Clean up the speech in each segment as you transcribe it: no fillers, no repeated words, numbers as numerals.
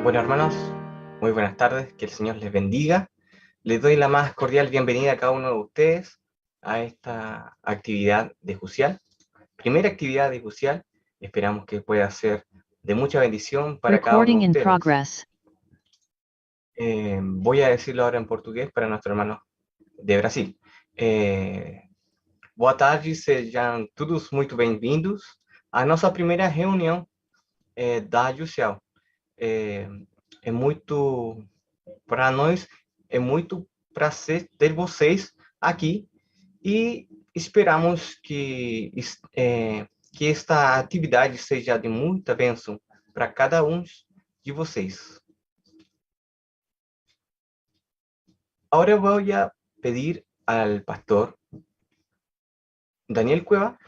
Bueno, hermanos, muy buenas tardes, que el Señor les bendiga. Les doy la más cordial bienvenida a cada uno de ustedes a esta actividad de Jucial. Primera actividad de Jucial, esperamos que pueda ser de mucha bendición para cada uno de ustedes. Voy a decirlo ahora en portugués para nuestros hermanos de Brasil. Boa tarde, sejam todos muito bem-vindos à nossa primeira reunião da Jucial. É muito, para nós, é muito prazer ter vocês aqui e esperamos que esta atividade seja de muita bênção para cada um de vocês. Ahora voy a pedir al pastor Daniel Cueva,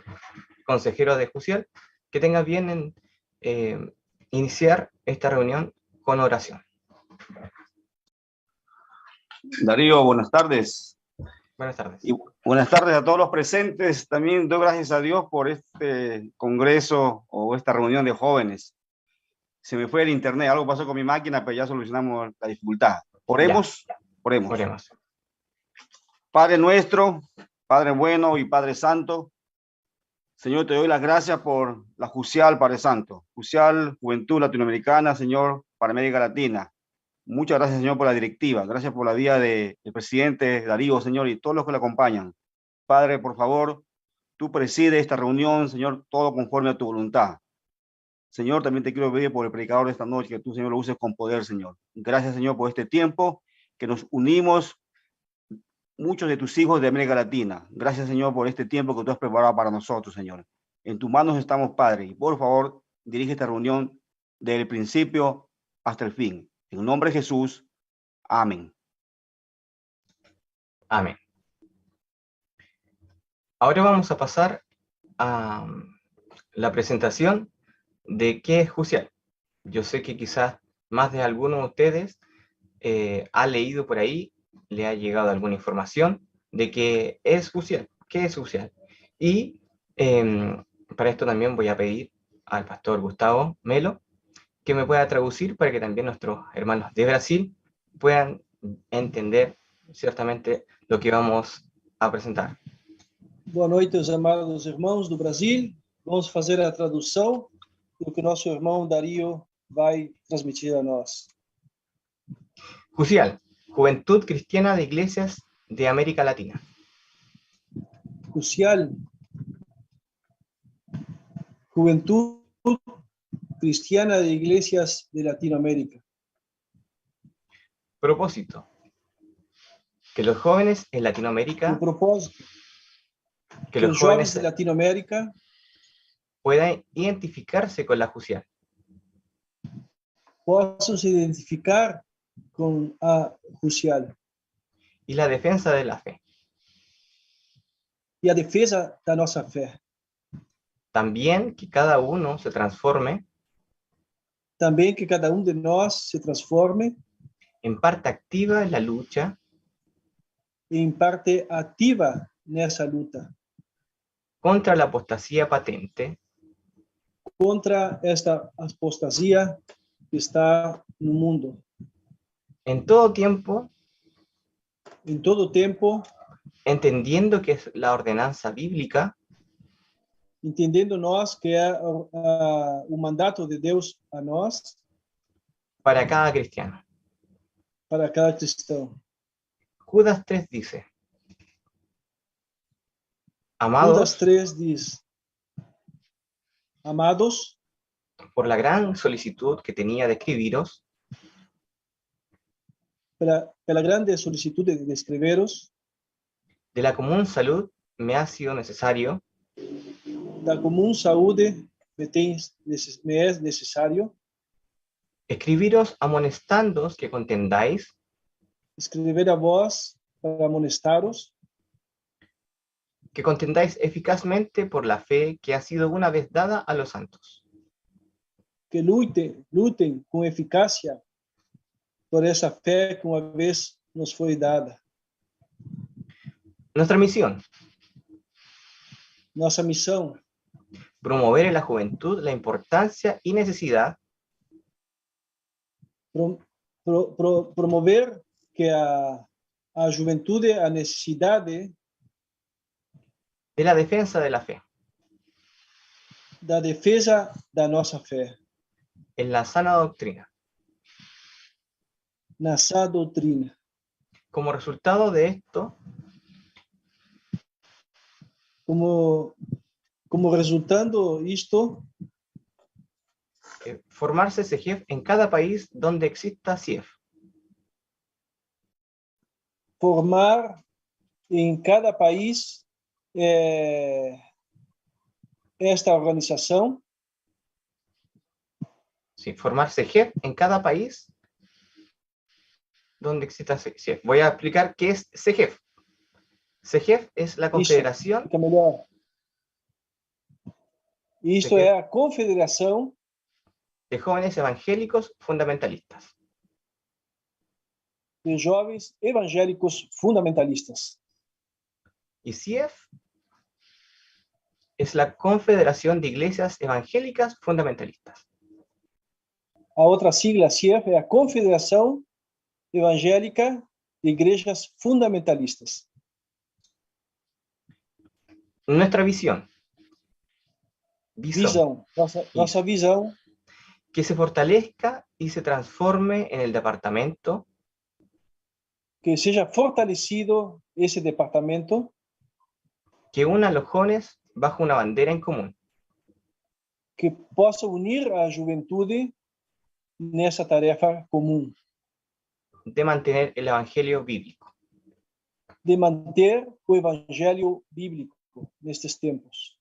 consejero de Jucial, que tenga bien en iniciar esta reunión con oración. Darío, buenas tardes. Buenas tardes. Y buenas tardes a todos los presentes. También doy gracias a Dios por este congreso o esta reunión de jóvenes. Se me fue el internet, algo pasó con mi máquina, pero ya solucionamos la dificultad. Oremos. Oremos. Padre nuestro, Padre bueno y Padre santo, Señor, te doy las gracias por la Jucial, Padre Santo. Jucial, Juventud Latinoamericana, Señor, para América Latina. Muchas gracias, Señor, por la directiva. Gracias por la vida del presidente Darío, Señor, y todos los que le acompañan. Padre, por favor, tú presides esta reunión, Señor, todo conforme a tu voluntad. Señor, también te quiero pedir por el predicador de esta noche, que tú, Señor, lo uses con poder, Señor. Gracias, Señor, por este tiempo que nos unimos muchos de tus hijos de América Latina. Gracias, Señor, por este tiempo que tú has preparado para nosotros, Señor. En tus manos estamos, Padre, y por favor, dirige esta reunión desde el principio hasta el fin. En el nombre de Jesús, amén. Amén. Ahora vamos a pasar a la presentación de qué es Jucial. Yo sé que quizás más de alguno de ustedes ha leído por ahí, le ha llegado alguna información de qué es Jucial. ¿Qué es Jucial? Y para esto también voy a pedir al pastor Gustavo Melo que me pueda traducir para que también nuestros hermanos de Brasil puedan entender ciertamente lo que vamos a presentar. Boa noite, os amados irmãos do Brasil. Vamos fazer a tradução do que nosso irmão Darío vai transmitir a nós. Jucial, Juventud Cristiana de Iglesias de América Latina. Jucial, Juventud Cristiana de Iglesias de Latinoamérica. Propósito: que los jóvenes en Latinoamérica, O propósito, que os jovens de Latinoamérica puedan identificarse con la Jucial. possam se identificar com a Jucial. Y la defensa de la fe. E a defesa da nossa fé. También que cada uno se transforme. Também que cada de nós se transforme en parte activa en la lucha. Em parte ativa nessa luta. Contra la apostasía patente. Contra esta apostasia que está no mundo. En todo tiempo. En todo tempo. Entendiendo que es la ordenanza bíblica. Entendendo nós que é o mandato de Deus a nós. Para cada cristiano. Para cada cristão. Judas 3 dice. Amados. Judas 3 diz. Amados. Por la gran solicitud que tenía de escribiros. Pela grande solicitud de escreveros. De la común salud me ha sido necesario. Da comum saúde me es necesario. Escribiros amonestándoos que contendáis. Escrever a vós para amonestaros. Que contendáis eficazmente por la fe que ha sido una vez dada a los santos. Que lutem com eficácia por essa fé que uma vez nos foi dada. Nuestra misión. Nossa missão. Promover en la juventud la importancia y necesidad promover que a juventude a necessidade de la defensa de la fe, da defesa da nossa fé, en la sana doctrina. na sã doutrina. Como resultado de esto, Como resultando isto, formarse CEGEF en cada país donde exista CIEF. formar em cada país esta organização, Sí, formar CEGEF en cada país donde exista CIEF. Voy a explicar qué es CEGEF. CEGEF es la isso confederación fica melhor. Isto CEGEF é a Confederação de Jóvenes Evangélicos Fundamentalistas. de Jovens Evangélicos Fundamentalistas. Y CIEF es la Confederación de Iglesias Evangélicas Fundamentalistas. A outra sigla, CIEF, é a Confederação Evangélica de Igrejas Fundamentalistas. Nuestra visión. Visão. Nossa visão Que se fortalezca y se transforme en el departamento que seja fortalecido esse departamento que una a los jóvenes bajo una bandera en común, que possa unir a juventude nessa tarefa comum de mantener el evangelio bíblico. de manter o evangelho bíblico nestes tempos.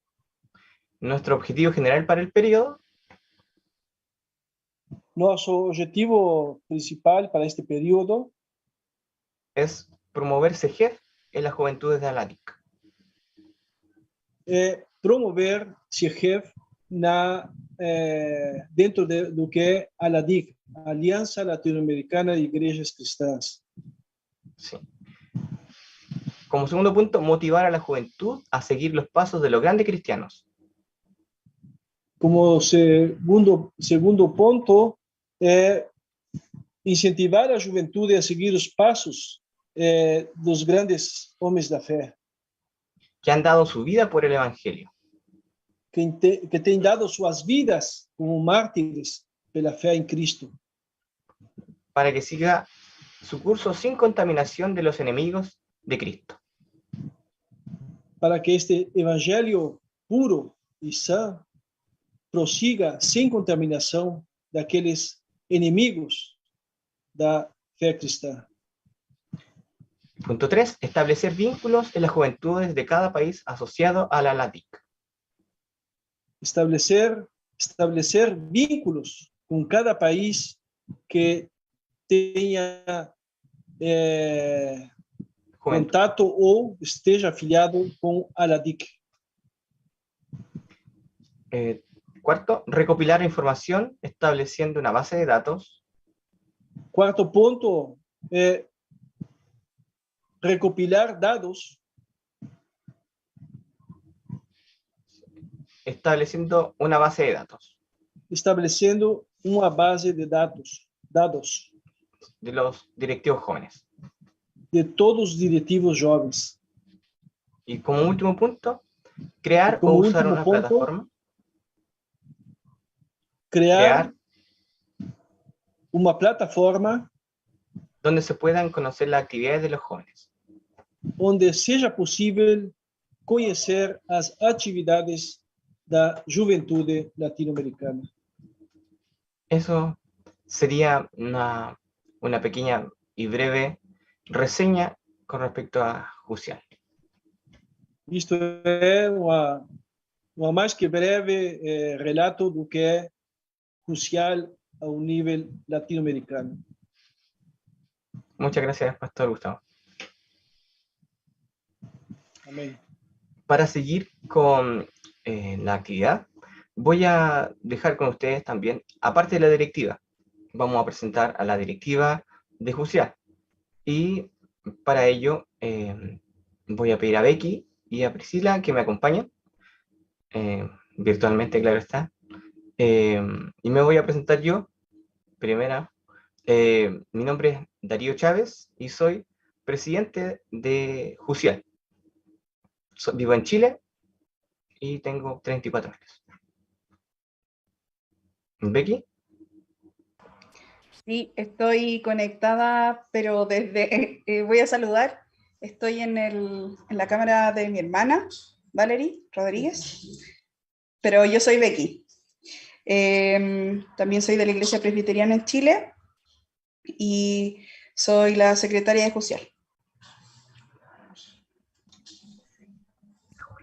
Nuestro objetivo general para el periodo Nosso objetivo principal para este período es promover CEGEF en las juventudes de Aladic. é promover CIEF dentro do que é a ALADIC, Aliança Latino-Americana de Igrejas Cristãs. Sí. Como segundo punto, motivar a la juventud a seguir los pasos de los grandes cristianos. Como segundo ponto, é incentivar a juventude a seguir os passos dos grandes homens da fé, Que han dado su vida por el evangelio. que têm dado suas vidas como mártires pela fé em Cristo, Para que siga su curso sin contaminación de los enemigos de Cristo. para que este evangelho puro e sã prossiga sem contaminação daqueles inimigos da fé cristã. Punto 3. Establecer vínculos en las juventudes de cada país asociado a la LADIC. Estabelecer vínculos com cada país que tenha contato ou esteja afiliado com a LADIC. Cuarto, recopilar información estableciendo una base de datos. Quarto ponto é recopilar dados, estableciendo una base de datos estabelecendo uma base de dados de los directivos jóvenes. de todos os diretivos jovens. Y como último punto, crear Como o usar último una punto, plataforma. Criar uma plataforma Donde se puedan conocer las actividades de los jóvenes. onde seja possível conhecer as atividades da juventude latino-americana. Eso sería una pequeña y breve reseña con respecto a Jusial. Isto é uma mais que breve relato do que é crucial ao nível latino-americano. Muchas gracias, Pastor Gustavo. Amém. Para seguir con la actividad, voy a dejar con ustedes también, aparte de la directiva, vamos a presentar a la directiva de Jusial. Y para ello voy a pedir a Becky y a Priscila que me acompañen, virtualmente, claro está. Y me voy a presentar yo, primera, Mi nombre es Darío Chávez y soy presidente de Jusial. Vivo en Chile y tengo 34 años. ¿Becky? Sí, estoy conectada, pero desde, voy a saludar. Estoy en la cámara de mi hermana, Valerie Rodríguez, pero yo soy Becky. También soy de la Iglesia Presbiteriana en Chile y soy la secretaria de Jusial.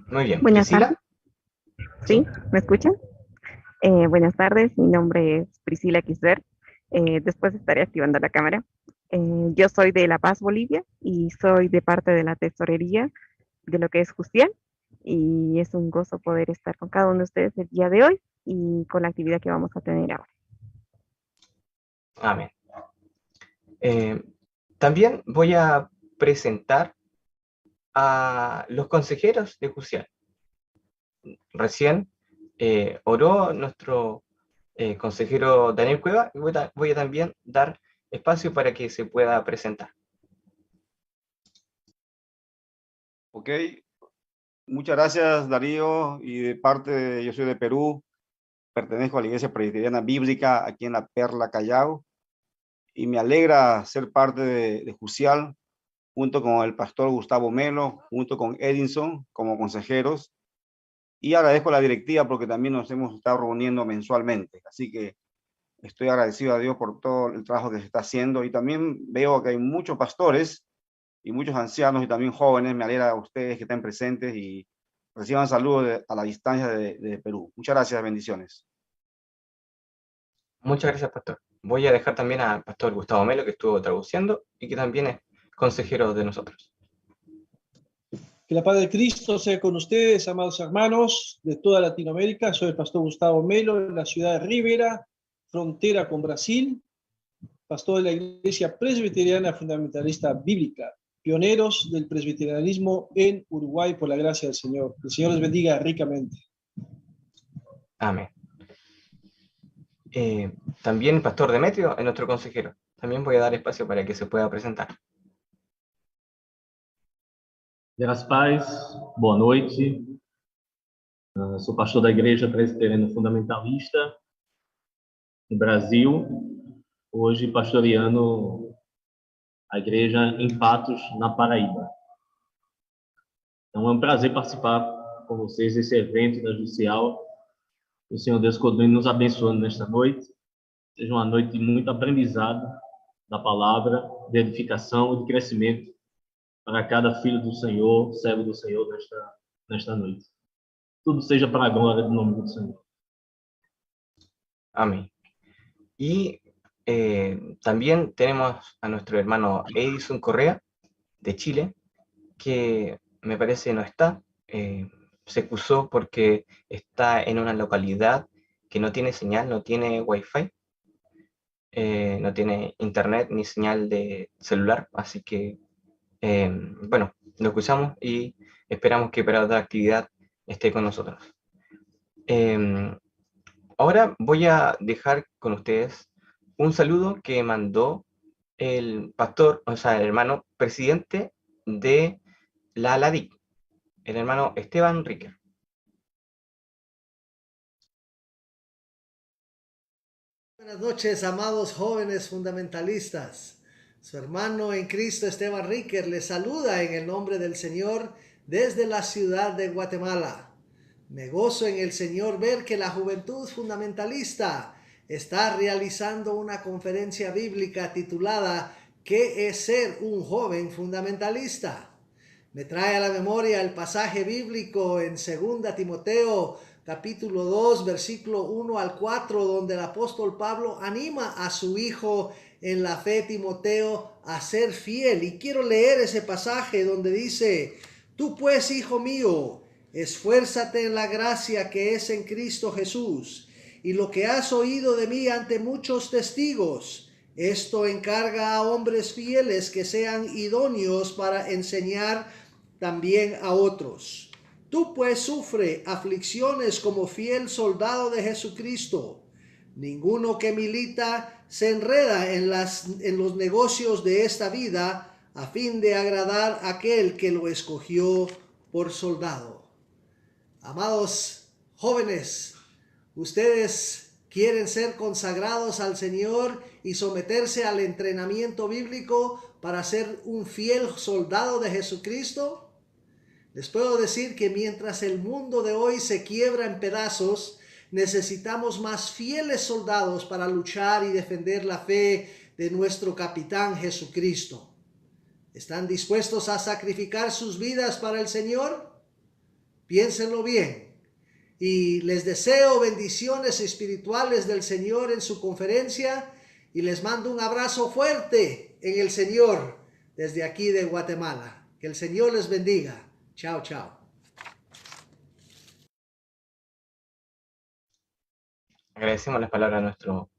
Muy bien. Buenas ¿Priscila? tardes. ¿Sí? ¿Me escuchan? Buenas tardes, mi nombre es Priscila Quisler. Después estaré activando la cámara. Yo soy de La Paz, Bolivia, y soy de parte de la tesorería de lo que es Justial. Y es un gozo poder estar con cada uno de ustedes el día de hoy y con la actividad que vamos a tener ahora. Amén. También voy a presentar a los consejeros de Jusial. Recién oró nuestro consejero Daniel Cueva y voy a también dar espacio para que se pueda presentar. Ok, muchas gracias Darío, y yo soy de Perú, pertenezco a la Iglesia Presbiteriana Bíblica aquí en La Perla, Callao, y me alegra ser parte de Jusial, junto con el pastor Gustavo Melo, junto con Edinson como consejeros, y agradezco a la directiva porque también nos hemos estado reuniendo mensualmente, así que estoy agradecido a Dios por todo el trabajo que se está haciendo, y también veo que hay muchos pastores y muchos ancianos y también jóvenes. Me alegra a ustedes que estén presentes y reciban saludos a la distancia de Perú. Muchas gracias, bendiciones. Muchas gracias, pastor. Voy a dejar también al pastor Gustavo Melo, que estuvo traduciendo y que también es consejero de nosotros. Que la paz de Cristo sea con ustedes, amados hermanos de toda Latinoamérica. Soy el pastor Gustavo Melo, en la ciudad de Rivera, frontera con Brasil, pastor de la Iglesia Presbiteriana Fundamentalista Bíblica, pioneros del presbiterianismo en Uruguay por la gracia del Señor. Que el Señor les bendiga ricamente. Amén. También el pastor Demetrio es nuestro consejero. También voy a dar espacio para que se pueda presentar. Graças paz, boa noite. Sou pastor da Igreja Presbiteriana Fundamentalista no Brasil, hoje pastoreando a igreja em Patos, na Paraíba. Então é um prazer participar com vocês desse evento da Jusial. O Senhor Deus continue nos abençoando nesta noite. Seja uma noite de muito aprendizado da palavra, de edificação e de crescimento para cada filho do Senhor, servo do Senhor nesta noite. Tudo seja para a glória do nome do Senhor. Amén. Y también tenemos a nuestro hermano Edison Correa, de Chile, que me parece no está. Se excusó porque está en una localidad que no tiene señal, no tiene wifi, no tiene internet ni señal de celular, así que bueno, lo escuchamos y esperamos que para otra actividad esté con nosotros. Ahora voy a dejar con ustedes un saludo que mandó el pastor, o sea, el hermano presidente de la ALADIC, el hermano Esteban Riquer. Buenas noches, amados jóvenes fundamentalistas. Su hermano en Cristo, Esteban Riquer, les saluda en el nombre del Señor desde la ciudad de Guatemala. Me gozo en el Señor ver que la juventud fundamentalista está realizando una conferencia bíblica titulada ¿Qué es ser un joven fundamentalista? Me trae a la memoria el pasaje bíblico en 2 Timoteo capítulo 2, versículo 1 al 4, donde el apóstol Pablo anima a su hijo en la fe, Timoteo, a ser fiel. Y quiero leer ese pasaje donde dice: tú pues, hijo mío, esfuérzate en la gracia que es en Cristo Jesús, y lo que has oído de mí ante muchos testigos, esto encarga a hombres fieles que sean idóneos para enseñar también a otros. Tú pues sufre aflicciones como fiel soldado de Jesucristo. Ninguno que milita se enreda en los negocios de esta vida a fin de agradar a aquel que lo escogió por soldado. Amados jóvenes, ustedes quieren ser consagrados al Señor y someterse al entrenamiento bíblico para ser un fiel soldado de Jesucristo. Les puedo decir que mientras el mundo de hoy se quiebra en pedazos, necesitamos más fieles soldados para luchar y defender la fe de nuestro capitán Jesucristo. ¿Están dispuestos a sacrificar sus vidas para el Señor? Piénsenlo bien. Y les deseo bendiciones espirituales del Señor en su conferencia y les mando un abrazo fuerte en el Señor desde aquí de Guatemala. Que el Señor les bendiga. Chao, chao. Agradecemos las palabras a nuestro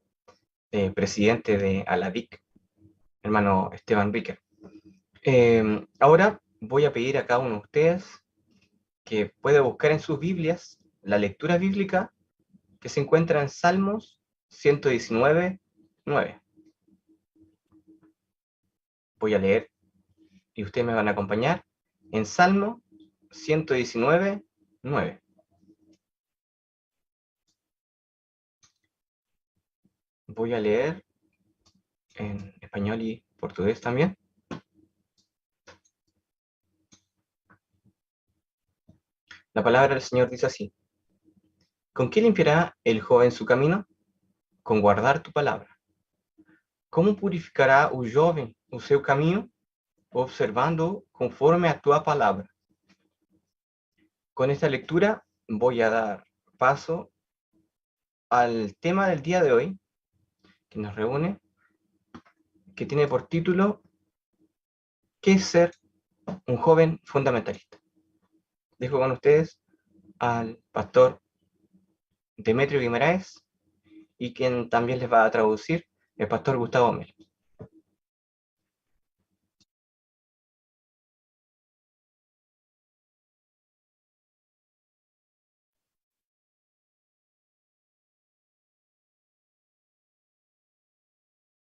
presidente de ALADIC, hermano Esteban Ricker. Ahora voy a pedir a cada uno de ustedes que pueda buscar en sus Biblias la lectura bíblica que se encuentra en Salmos 119, 9. Voy a leer y ustedes me van a acompañar en Salmo 119, 9. Voy a leer en español y portugués también. La palabra del Señor dice así: ¿Con qué limpiará el joven su camino? Con guardar tu palabra. ¿Cómo purificará o jovem o seu caminho? Observando conforme a tua palabra. Con esta lectura voy a dar paso al tema del día de hoy, que nos reúne, que tiene por título ¿qué es ser un joven fundamentalista? Dejo con ustedes al pastor Demetrio Guimaraes y quien también les va a traducir, el pastor Gustavo Melo.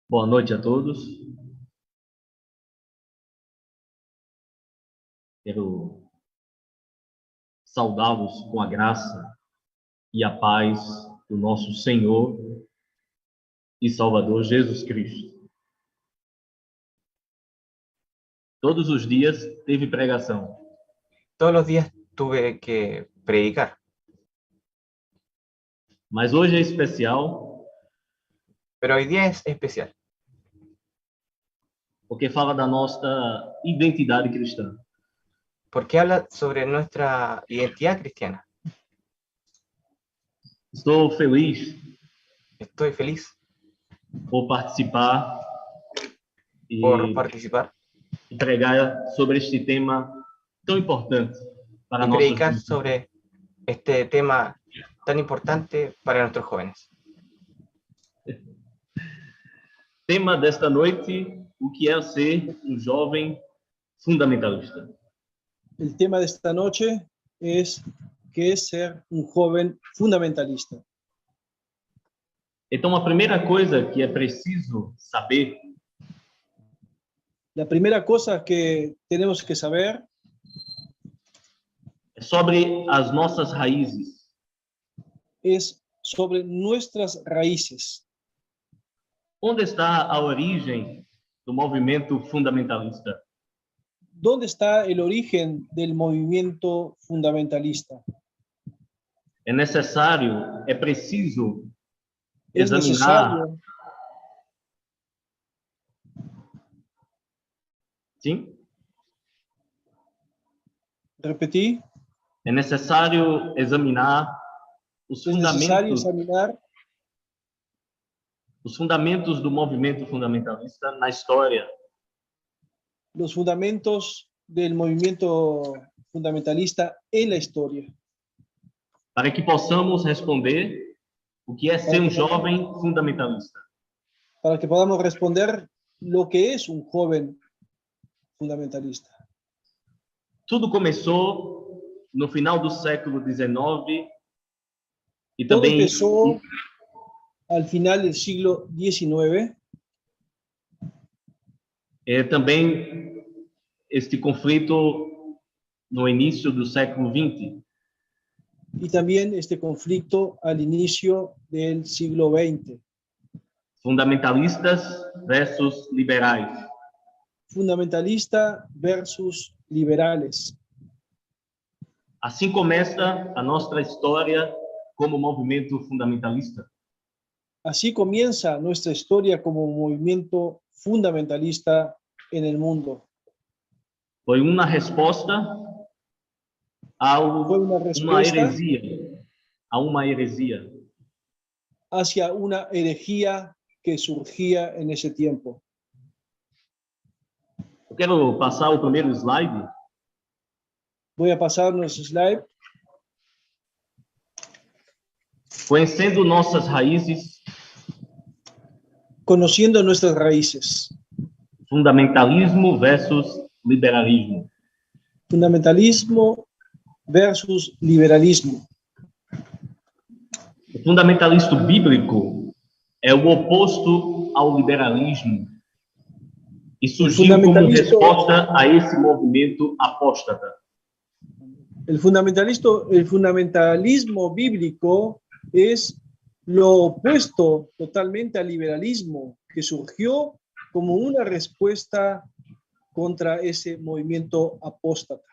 Boa noite a todos. Quero saudá-los com a graça e a paz do nosso Senhor e Salvador Jesus Cristo. Todos os dias teve pregação, Todos los días tuve que predicar, mas hoje é especial pero hoy día es especial, porque fala da nossa identidade cristã. porque habla sobre nuestra identidad cristiana. Estou feliz Estoy feliz por participar por e participar pregar sobre este tema tão importante para y nossos predicar jovens. sobre este tema tan importante para nuestros jóvenes. Tema desta noite: o que é ser um jovem fundamentalista. El tema de esta noche es ¿qué es ser un joven fundamentalista? Então, a primeira coisa que é preciso saber La primera cosa que tenemos que saber é sobre as nossas raízes. es sobre nuestras raíces. Onde está a origem do movimento fundamentalista? ¿Dónde está el origen del movimiento fundamentalista? É necessário, é preciso Es examinar, necesario, sim? repetí, É necessário examinar os es necesario fundamentos, examinar os fundamentos do movimento fundamentalista na história. los fundamentos del movimiento fundamentalista en la historia, Para que possamos responder o que é ser um jovem fundamentalista. para que podamos responder lo que es un joven fundamentalista. Tudo começou no final do século XIX e Todo também empezó al final del siglo XIX. Também este conflito no início do século XX. Y también este conflicto al inicio del siglo XX. Fundamentalistas versus liberais. Fundamentalista versus liberales. Assim começa a nossa história como movimento fundamentalista. Así comienza nuestra historia como movimiento fundamentalista en el mundo. Foi uma resposta a Fue una uma respuesta heresia, a uma heresia. hacia una herejía que surgía en ese tiempo. Eu quero passar o primeiro slide. Voy a pasar nuestro slide. Conhecendo nossas raízes, Conociendo nuestras raíces. fundamentalismo versus liberalismo. Fundamentalismo versus liberalismo. O fundamentalismo bíblico é o oposto ao liberalismo e surgiu como resposta a esse movimento apóstata. El fundamentalismo bíblico es lo opuesto totalmente al liberalismo, que surgió como una respuesta contra ese movimiento apóstata.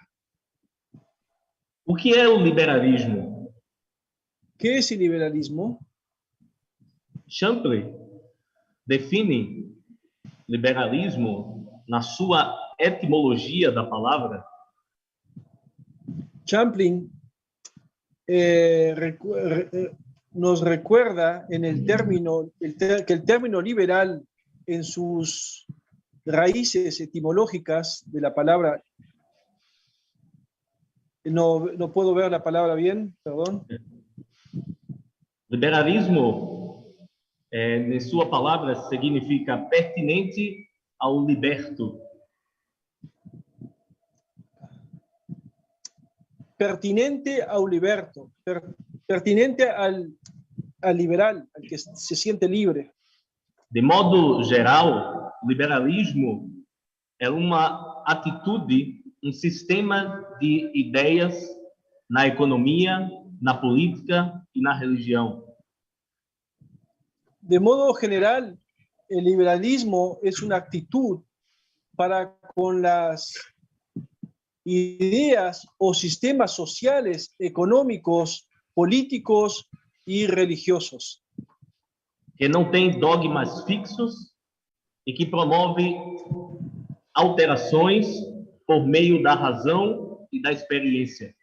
O que é o liberalismo? ¿Qué es el liberalismo? Champlin define liberalismo na sua etimologia da palavra Champlin nos recuerda en el término, que el término liberal en sus raíces etimológicas de la palabra, no puedo ver la palabra bien, perdón. Liberalismo, em sua palavra, significa pertinente ao liberto. Pertinente ao liberto, pertinente al liberal, al que se siente libre. De modo geral, o liberalismo é uma atitude, um sistema de ideias na economia, na política e na religião. De modo general, el liberalismo es una actitud para con las ideas o sistemas sociales, económicos, políticos y religiosos. Que não tem dogmas fixos e que promove alterações por meio da razão e da experiência.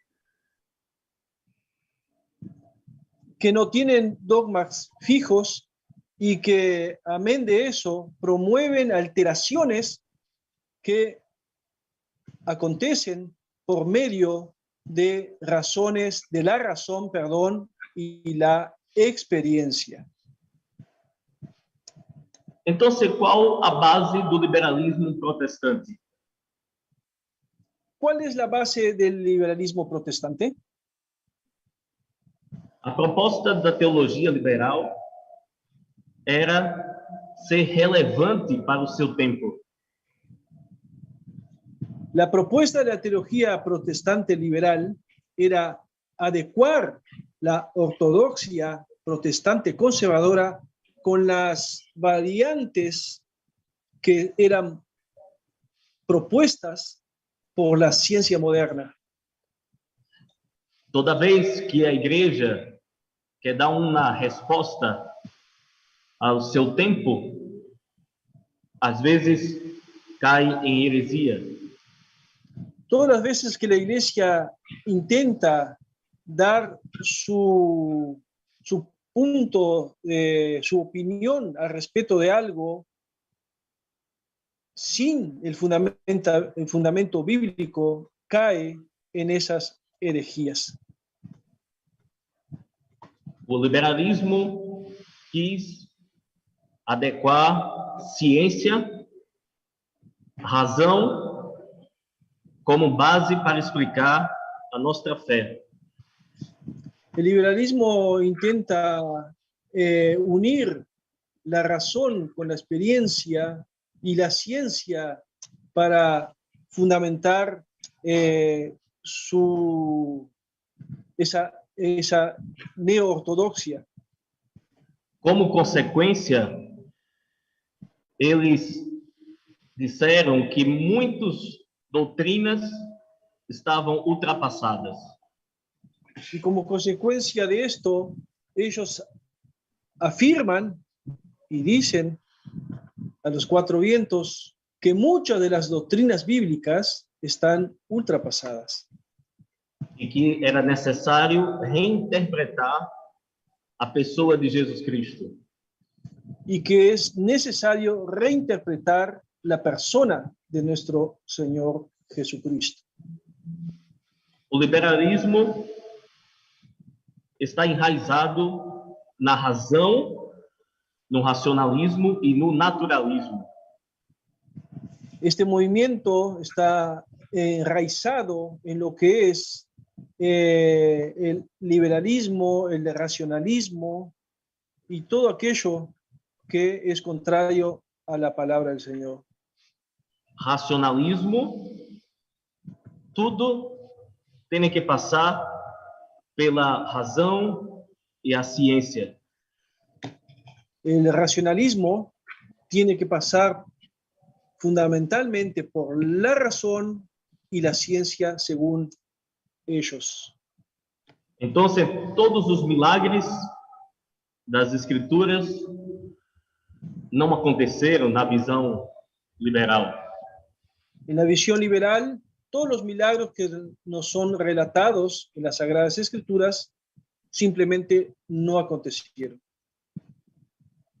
Que no tienen dogmas fijos y que, amén de eso, promueven alteraciones que acontecen por medio de razones, de la razón, perdón, y la experiencia. Então, qual a base do liberalismo protestante? ¿Cuál es la base del liberalismo protestante? A proposta da teologia liberal era ser relevante para o seu tempo. La propuesta de la teología protestante liberal era adecuar la ortodoxia protestante conservadora con las variantes que eran propuestas por la ciencia moderna. Toda vez que a igreja quer dar uma resposta ao seu tempo, às vezes cai em heresia. Todas las veces que la iglesia intenta dar su punto, su opinión al respecto de algo, sin el fundamento bíblico, cae en esas herejías. O liberalismo quis adequar ciência, razão, como base para explicar a nossa fé. El liberalismo intenta unir la razón con la experiencia y la ciencia para fundamentar esa neo-ortodoxia. Como consequência, eles disseram que muitas doutrinas estavam ultrapassadas. Y como consecuencia de esto, ellos afirman y dicen a los cuatro vientos que muchas de las doctrinas bíblicas están ultrapasadas. E que era necessário reinterpretar a pessoa de Jesus Cristo. Y que es necesario reinterpretar la persona de nuestro Señor Jesucristo. O liberalismo está enraizado na razão, no racionalismo e no naturalismo. Este movimiento está enraizado en lo que es el liberalismo, el racionalismo y todo aquello que es contrario a la palabra del Señor. Racionalismo, tudo tem que passar pela razão e a ciência. El racionalismo tiene que pasar fundamentalmente por la razón y la ciencia según ellos. Entonces, todos os milagres das Escrituras não aconteceram na visão liberal. En la visión liberal, todos los milagros que nos son relatados en las Sagradas Escrituras simplemente no acontecieron.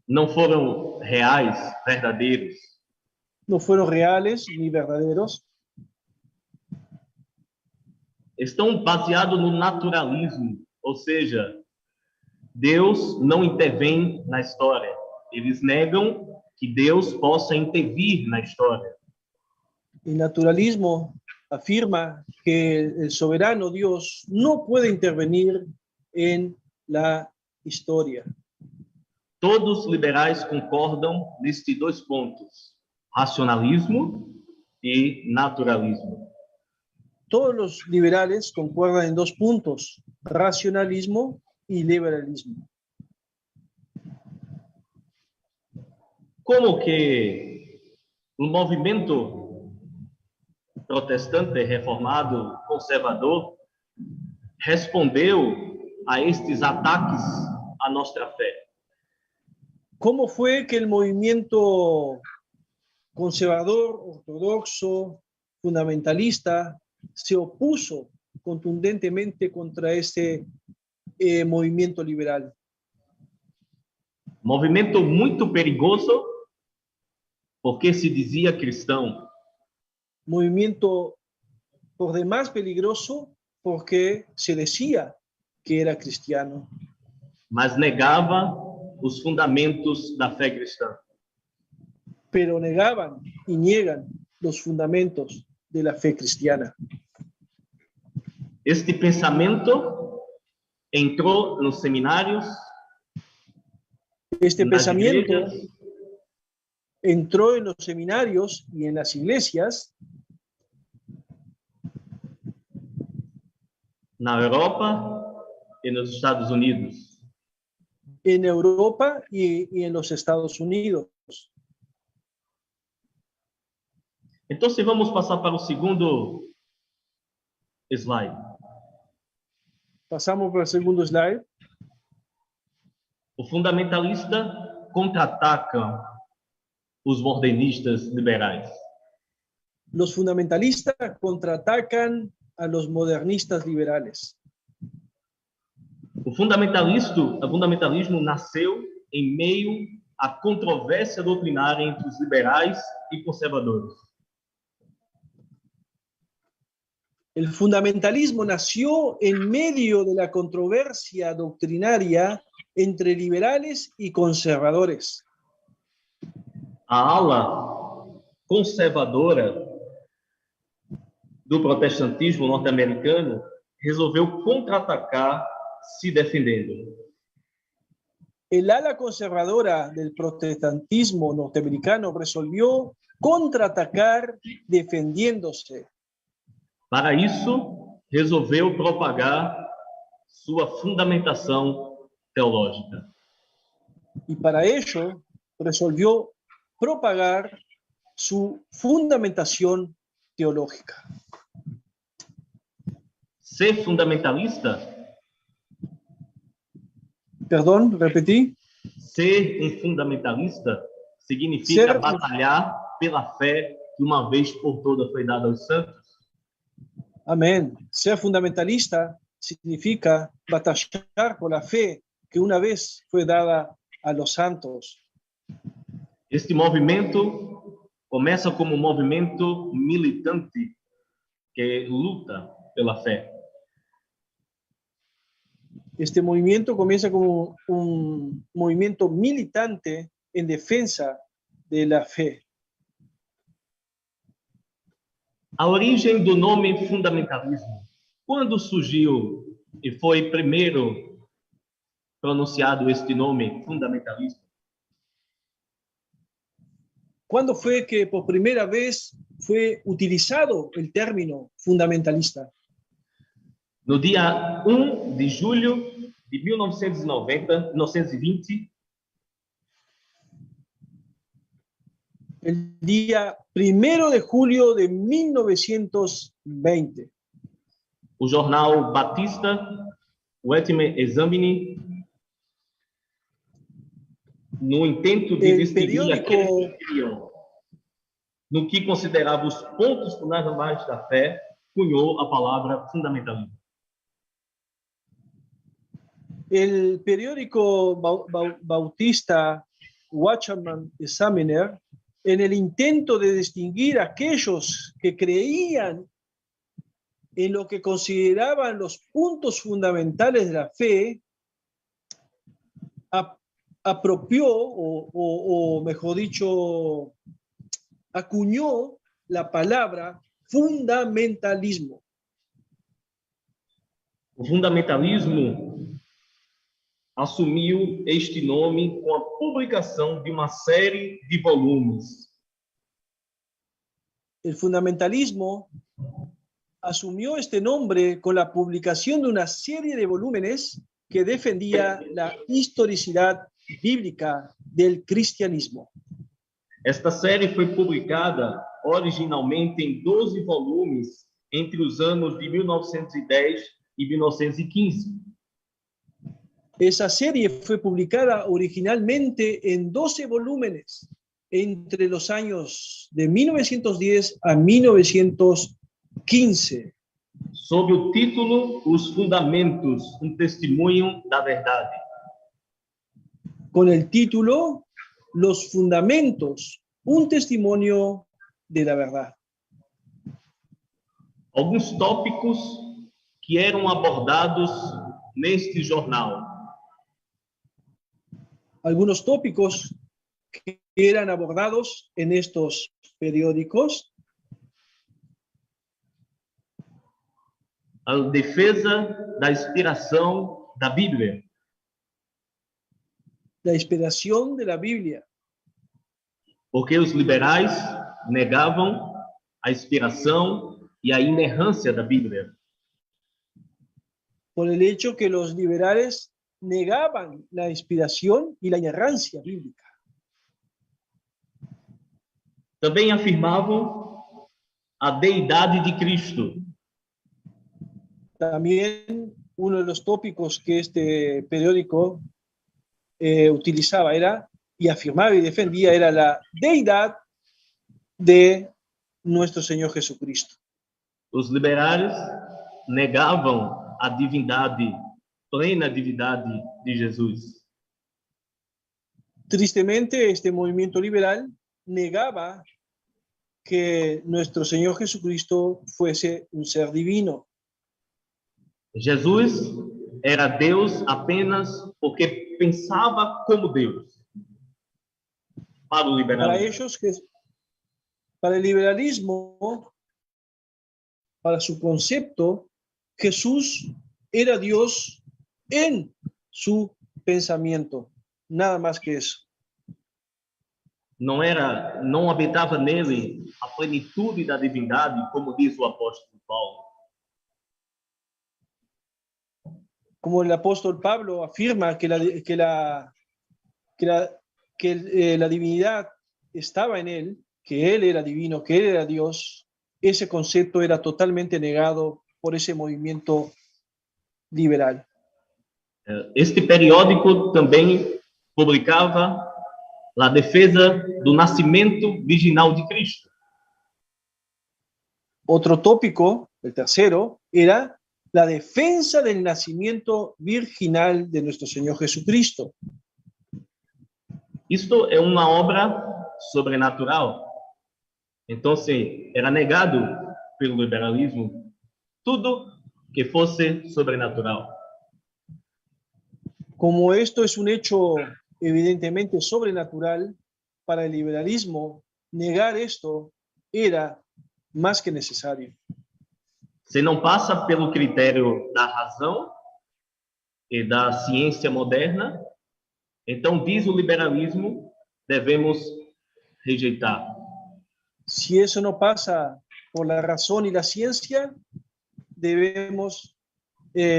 Não foram reais, verdadeiros. No fueron reales ni verdaderos. Estão baseados no naturalismo, ou seja, Deus não intervém na história. Eles negam que Deus possa intervir na história. El naturalismo afirma que el soberano Dios no puede intervenir en la historia. Todos os liberais concordam nestes dois pontos: racionalismo e naturalismo. Todos los liberales concuerdan en dos puntos: racionalismo y liberalismo. Como que o movimento protestante, reformado, conservador, respondeu a estes ataques à nossa fé? ¿Cómo fue que el movimiento conservador, ortodoxo, fundamentalista se opuso contundentemente contra este movimiento liberal? Movimento muito perigoso, porque se dizia cristão. Movimiento por demás peligroso porque se decía que era cristiano, Mas negava os fundamentos da fé cristã. pero negaban y niegan los fundamentos de la fe cristiana. Este pensamento entrou nos seminários, Este nas pensamiento igrejas, entró en los seminarios y en las iglesias na Europa e nos Estados Unidos. en Europa y en los Estados Unidos. Então, se vamos passar para o segundo slide. Pasamos por el segundo slide. O fundamentalista contra-ataca os modernistas liberais. Los fundamentalistas contraatacan a los modernistas liberales. O fundamentalismo nasceu em meio à controvérsia doutrinária entre os liberais e conservadores. El fundamentalismo nació en medio de la controversia doctrinaria entre liberales y conservadores. A ala conservadora do protestantismo norte-americano resolveu contra-atacar se defendendo. el ala conservadora del protestantismo norteamericano resolvió contraatacar defendiéndose. Para isso, resolveu propagar sua fundamentação teológica. Y para ello resolvió propagar su fundamentación teológica. Ser fundamentalista, Perdón, repetí. ser fundamentalista significa Ser- batalhar pela fé que uma vez por todas foi dada aos santos. Amén. Ser fundamentalista significa batallar por la fe que una vez fue dada a los santos. Este movimento começa como um movimento militante que luta pela fé. Este movimiento comienza como un movimiento militante en defensa de la fe. A origem do nome fundamentalismo, quando surgiu e foi primeiro pronunciado este nome fundamentalismo? ¿Cuándo fue que por primera vez fue utilizado el término fundamentalista? No dia 1 de julho de 1920, El día 1 de julio de 1920. o jornal Batista, o Ultime Examine, no intento de El distinguir periódico- aqueles que criam no que considerava os pontos fundamentais da fé, cunhou a palavra fundamentalismo. El periódico bautista Watchman Examiner, en el intento de distinguir a aquellos que creían en lo que consideraban los puntos fundamentales de la fe, apropió, o mejor dicho, acuñó la palabra fundamentalismo. O fundamentalismo assumiu este nome com a publicação de uma série de volumes. El fundamentalismo asumió este nombre con la publicación de una serie de volúmenes que defendía la historicidad bíblica del cristianismo. Esta série foi publicada originalmente em 12 volumes entre os anos de 1910 e 1915. Esa serie fue publicada originalmente en 12 volúmenes entre los años de 1910 a 1915. Sob o título Os Fundamentos, testemunho da verdade. Con el título Los Fundamentos, un testimonio de la verdad. Alguns tópicos que eram abordados neste jornal. Algunos tópicos que eran abordados en estos periódicos: a defesa da inspiração da Bíblia, la inspiración de la Biblia, porque os liberais negavam a inspiração e a inerrância da Bíblia. por el hecho que los liberales negaban la inspiración y la inerrancia bíblica. Também afirmavam a deidade de Cristo. También uno de los tópicos que este periódico utilizaba era, y afirmaba y defendía, era la deidad de nuestro Señor Jesucristo. Os liberais negavam a divindade, plena divindade de Jesus. Tristemente, este movimiento liberal negaba que nuestro Señor Jesucristo fuese un ser divino. Jesus era Deus apenas porque pensava como Deus. Para o Para liberalismo. ellos, para el liberalismo, para su concepto, Jesús era Dios en su pensamiento, nada más que eso. Não habitava nele a plenitude da divindade, como diz o apóstolo Paulo. Como el apóstol Pablo afirma que la divinidad estaba en él, que él era divino, que él era Dios, ese concepto era totalmente negado por ese movimiento liberal. Este periódico também publicava a defesa do nascimento virginal de Cristo. Otro tópico, el tercero, era la defensa del nacimiento virginal de nuestro Señor Jesucristo. Isto é uma obra sobrenatural. Então, era negado pelo liberalismo tudo que fosse sobrenatural. Como esto es un hecho evidentemente sobrenatural, para el liberalismo, negar esto era más que necesario. Se não passa pelo critério da razão e da ciência moderna, então, diz o liberalismo, devemos rejeitar. Si eso no pasa por la razón y la ciencia, debemos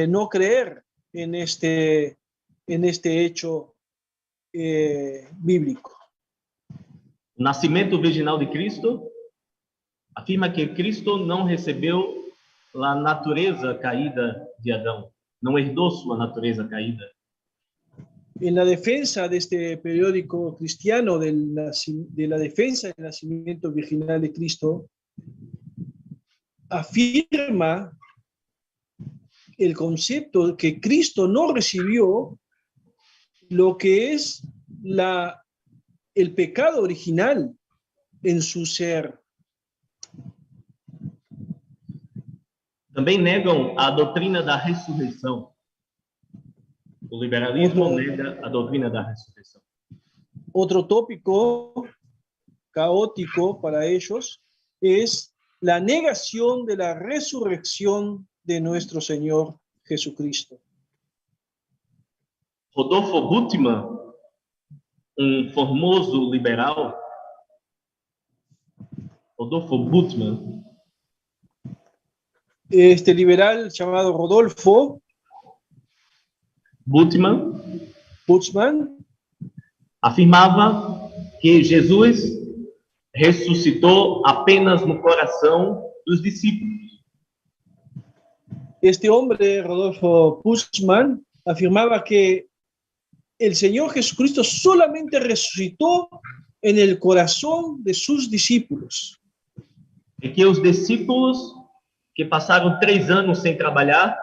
no creer en este hecho bíblico. O nascimento virginal de Cristo afirma que Cristo não recebeu a natureza caída de Adão, não herdou sua natureza caída. En la defensa de este periódico cristiano de la defensa del nacimiento virginal de Cristo, afirma el concepto que Cristo no recibió lo que es el pecado original en su ser. Também negam a doutrina da ressurreição. O liberalismo nega a doutrina da ressurreição. Otro tópico caótico para ellos es la negación de la resurrección de nuestro Señor Jesucristo. Rodolfo Bultmann, famoso liberal, Rodolfo Bultmann, este liberal llamado Rodolfo Bultmann afirmava que Jesus ressuscitou apenas no coração dos discípulos. Este hombre, Rodolfo Bultmann, afirmaba que el Señor Jesucristo solamente resucitó en el corazón de sus discípulos. E que os discípulos que passaram 3 anos sem trabalhar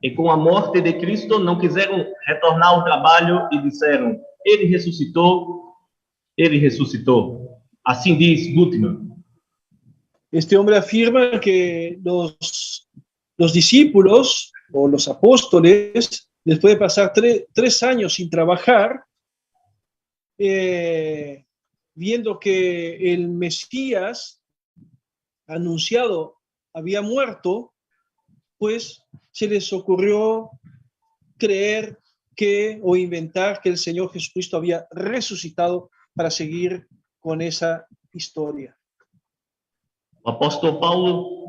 e com a morte de Cristo não quiseram retornar ao trabalho e disseram: Ele ressuscitou, Ele ressuscitou. Assim diz Bultmann. Este hombre afirma que los discípulos o los apóstoles, después de pasar 3 años sin trabajar, viendo que el Mesías anunciado había muerto, pues se les ocurrió creer o inventar que el Señor Jesucristo había resucitado para seguir con esa historia. O apóstolo Paulo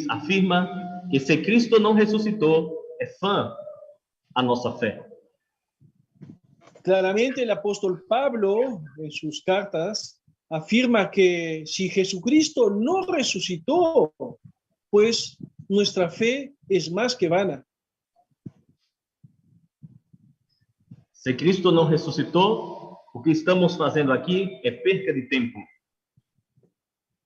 afirma que se Cristo não ressuscitou, é fã a nossa fé. Claramente el apóstol Pablo, en sus cartas, afirma que si Jesucristo no resucitó, pues nuestra fe es más que vana. Se Cristo não ressuscitou, o que estamos fazendo aqui é perca de tempo.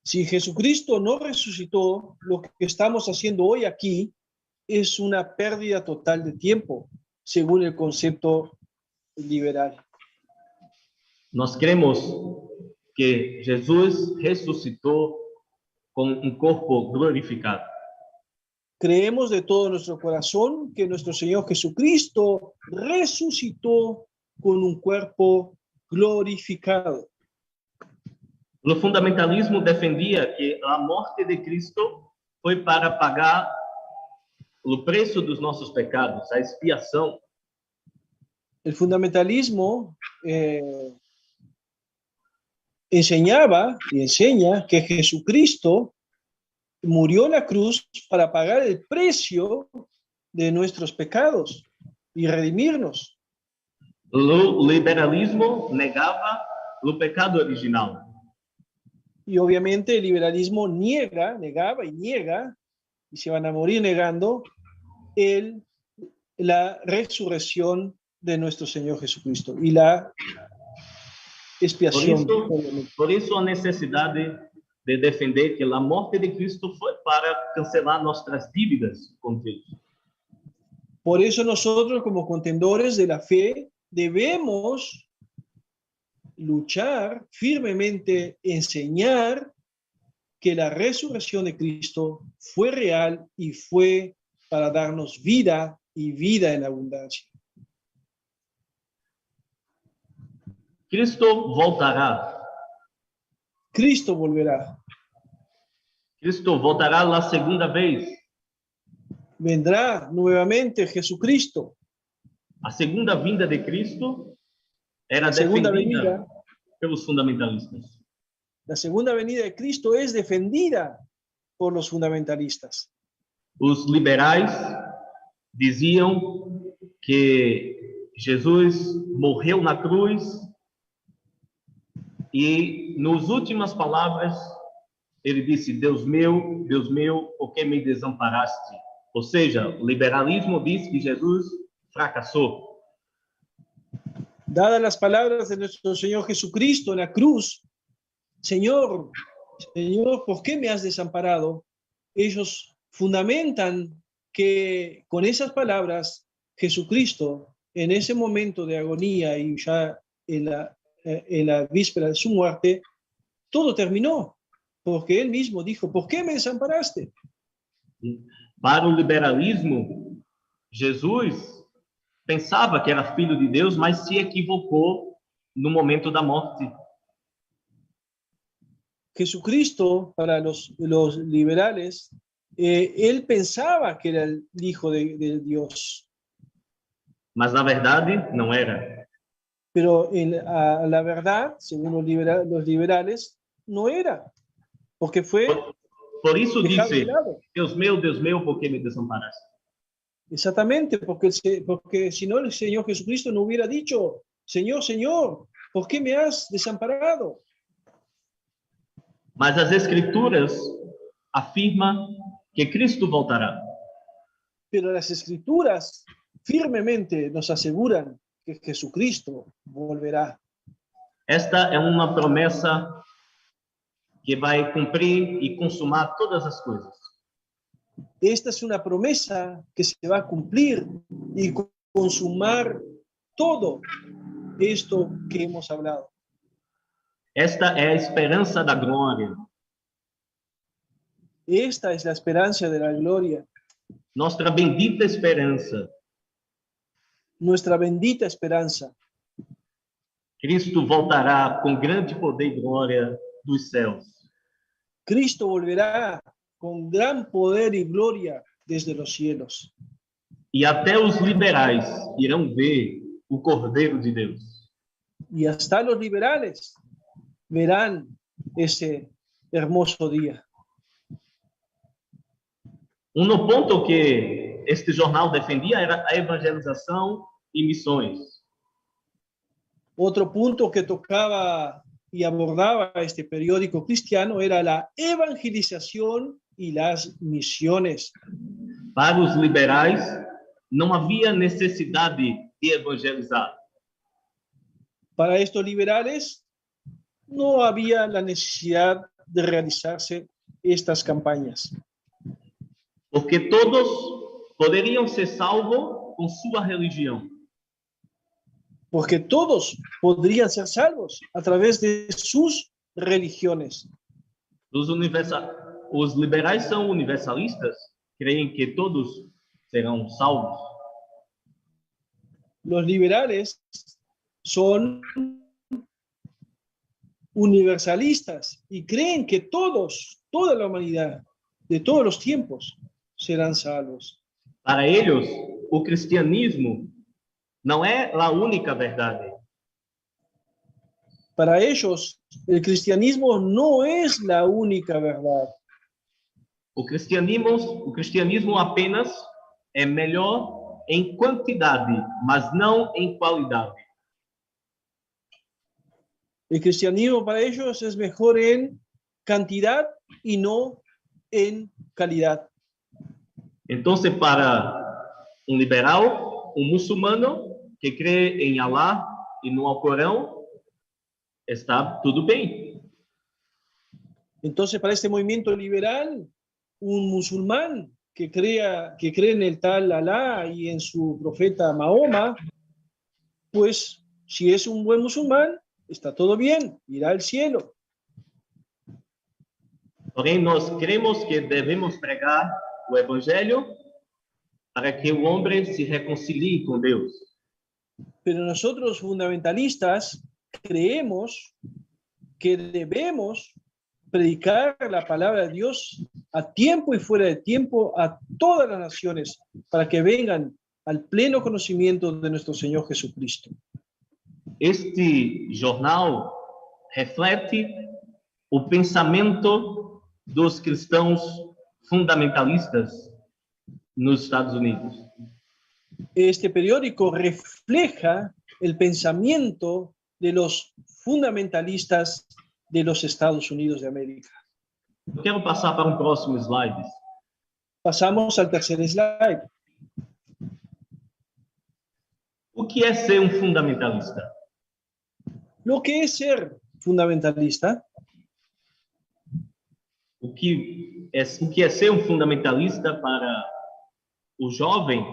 Si Jesucristo no resucitó, lo que estamos haciendo hoy aquí es una pérdida total de tiempo, según el concepto liberal. Nós cremos que Jesus ressuscitou com corpo glorificado. Creemos de todo nuestro corazón que nuestro Señor Jesucristo resucitó con un cuerpo glorificado. O fundamentalismo defendia que a morte de Cristo foi para pagar o preço dos nossos pecados, a expiação. El fundamentalismo enseñaba y enseña que Jesucristo murió en la cruz para pagar el precio de nuestros pecados y redimirnos. O liberalismo negava o pecado original. Y obviamente el liberalismo negaba y niega, y se van a morir negando, la resurrección de nuestro Señor Jesucristo y la expiación. Por isso a necessidade de defender que a morte de Cristo foi para cancelar nossas dívidas com Deus. Por eso nosotros como contendores de la fe debemos luchar firmemente, enseñar que la resurrección de Cristo fue real y fue para darnos vida y vida en abundancia. Cristo voltará. Cristo volverá. Cristo voltará la segunda vez. Vendrá nuevamente Jesucristo. A segunda vinda de Cristo era La segunda defendida venida, pelos fundamentalistas. la segunda venida de Cristo es defendida por los fundamentalistas. Os liberais diziam que Jesus morreu na cruz e, nas últimas palavras, ele disse: Deus meu, por que me desamparaste? Ou seja, o liberalismo diz que Jesus fracassou. Dadas las palabras de nuestro Señor Jesucristo en la cruz, Señor, ¿por qué me has desamparado? Ellos fundamentan que con esas palabras Jesucristo, en ese momento de agonía y ya en la víspera de su muerte, todo terminó, porque él mismo dijo: ¿por qué me desamparaste? Para o liberalismo, Jesus pensava que era filho de Deus, mas se equivocou no momento da morte. Jesucristo, para los liberales, él pensaba que era el Hijo de Dios. Mas, na verdade, não era. Pero la verdad, según los liberales, no era, porque fue Por isso dejado de disse: lado. Deus meu, por que me desamparaste? Exactamente, porque si no el Señor Jesucristo no hubiera dicho: Señor, Señor, ¿por qué me has desamparado? Mas as Escrituras afirmam que Cristo voltará. Pero las Escrituras firmemente nos aseguran que Jesucristo volverá. Esta é uma promessa que vai cumprir e consumar todas as coisas. Esta es una promesa que se va a cumplir y consumar todo esto que hemos hablado. Esta é a esperança da glória. Esta es la esperanza de la gloria, Nossa bendita esperança. nuestra bendita esperanza. Cristo voltará com grande poder e glória dos céus. Cristo volverá con gran poder y gloria desde los cielos. E até os liberais irão ver o Cordeiro de Deus. Y hasta los liberales verán ese hermoso día. Ponto que este jornal defendia era a evangelização e missões. Otro punto que tocaba y abordaba este periódico cristiano era la evangelización y las misiones. Para os liberais, não havia necessidade de evangelizar. Para estos liberales no había la necesidad de realizarse estas campañas, Porque todos poderiam ser salvos com sua religião. porque todos podrían ser salvos a través de sus religiones. Os liberais são universalistas, creem que todos serão salvos. Los liberales son universalistas y creen que todos, toda la humanidad, de todos los tiempos, serán salvos. Para eles, o cristianismo não é a única verdade. Para ellos, el cristianismo no es la única verdad. O cristianismo apenas é melhor em quantidade, mas não em qualidade. El cristianismo para ellos es mejor en cantidad y no en calidad. Então, para um liberal, um muçulmano que crê em Allah e no Alcorão, está tudo bem. Entonces, para este movimiento liberal, un musulmán que cree en el tal Alá y en su profeta Mahoma, pues si es un buen musulmán, está todo bien, irá al cielo. Porém, nós cremos que devemos pregar o Evangelho para que o homem se reconcilie com Deus. Pero nosotros fundamentalistas creemos que debemos predicar la palabra de Dios a tiempo y fuera de tiempo a todas las naciones para que vengan al pleno conocimiento de nuestro Señor Jesucristo. Este jornal reflete o pensamento dos cristãos fundamentalistas nos Estados Unidos. Este periódico refleja el pensamiento de los fundamentalistas de los Estados Unidos de América. Eu quero passar para um próximo slide. Pasamos al tercer slide. O que é ser um fundamentalista? Lo que es ser fundamentalista, O que é ser um fundamentalista para o jovem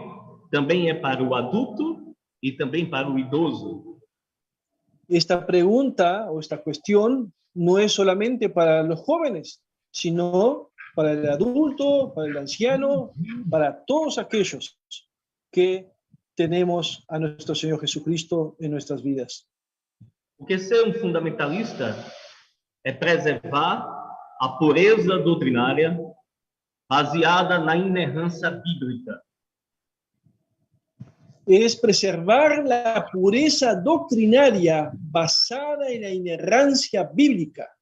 também é para o adulto e também para o idoso. esta pregunta o esta cuestión no es solamente para los jóvenes, sino para el adulto, para el anciano, para todos aquellos que tenemos a nuestro Señor Jesucristo en nuestras vidas. Porque ser um fundamentalista é preservar a pureza doutrinária baseada na inerrância bíblica. Es preservar la pureza doctrinaria basada en la inerrancia bíblica.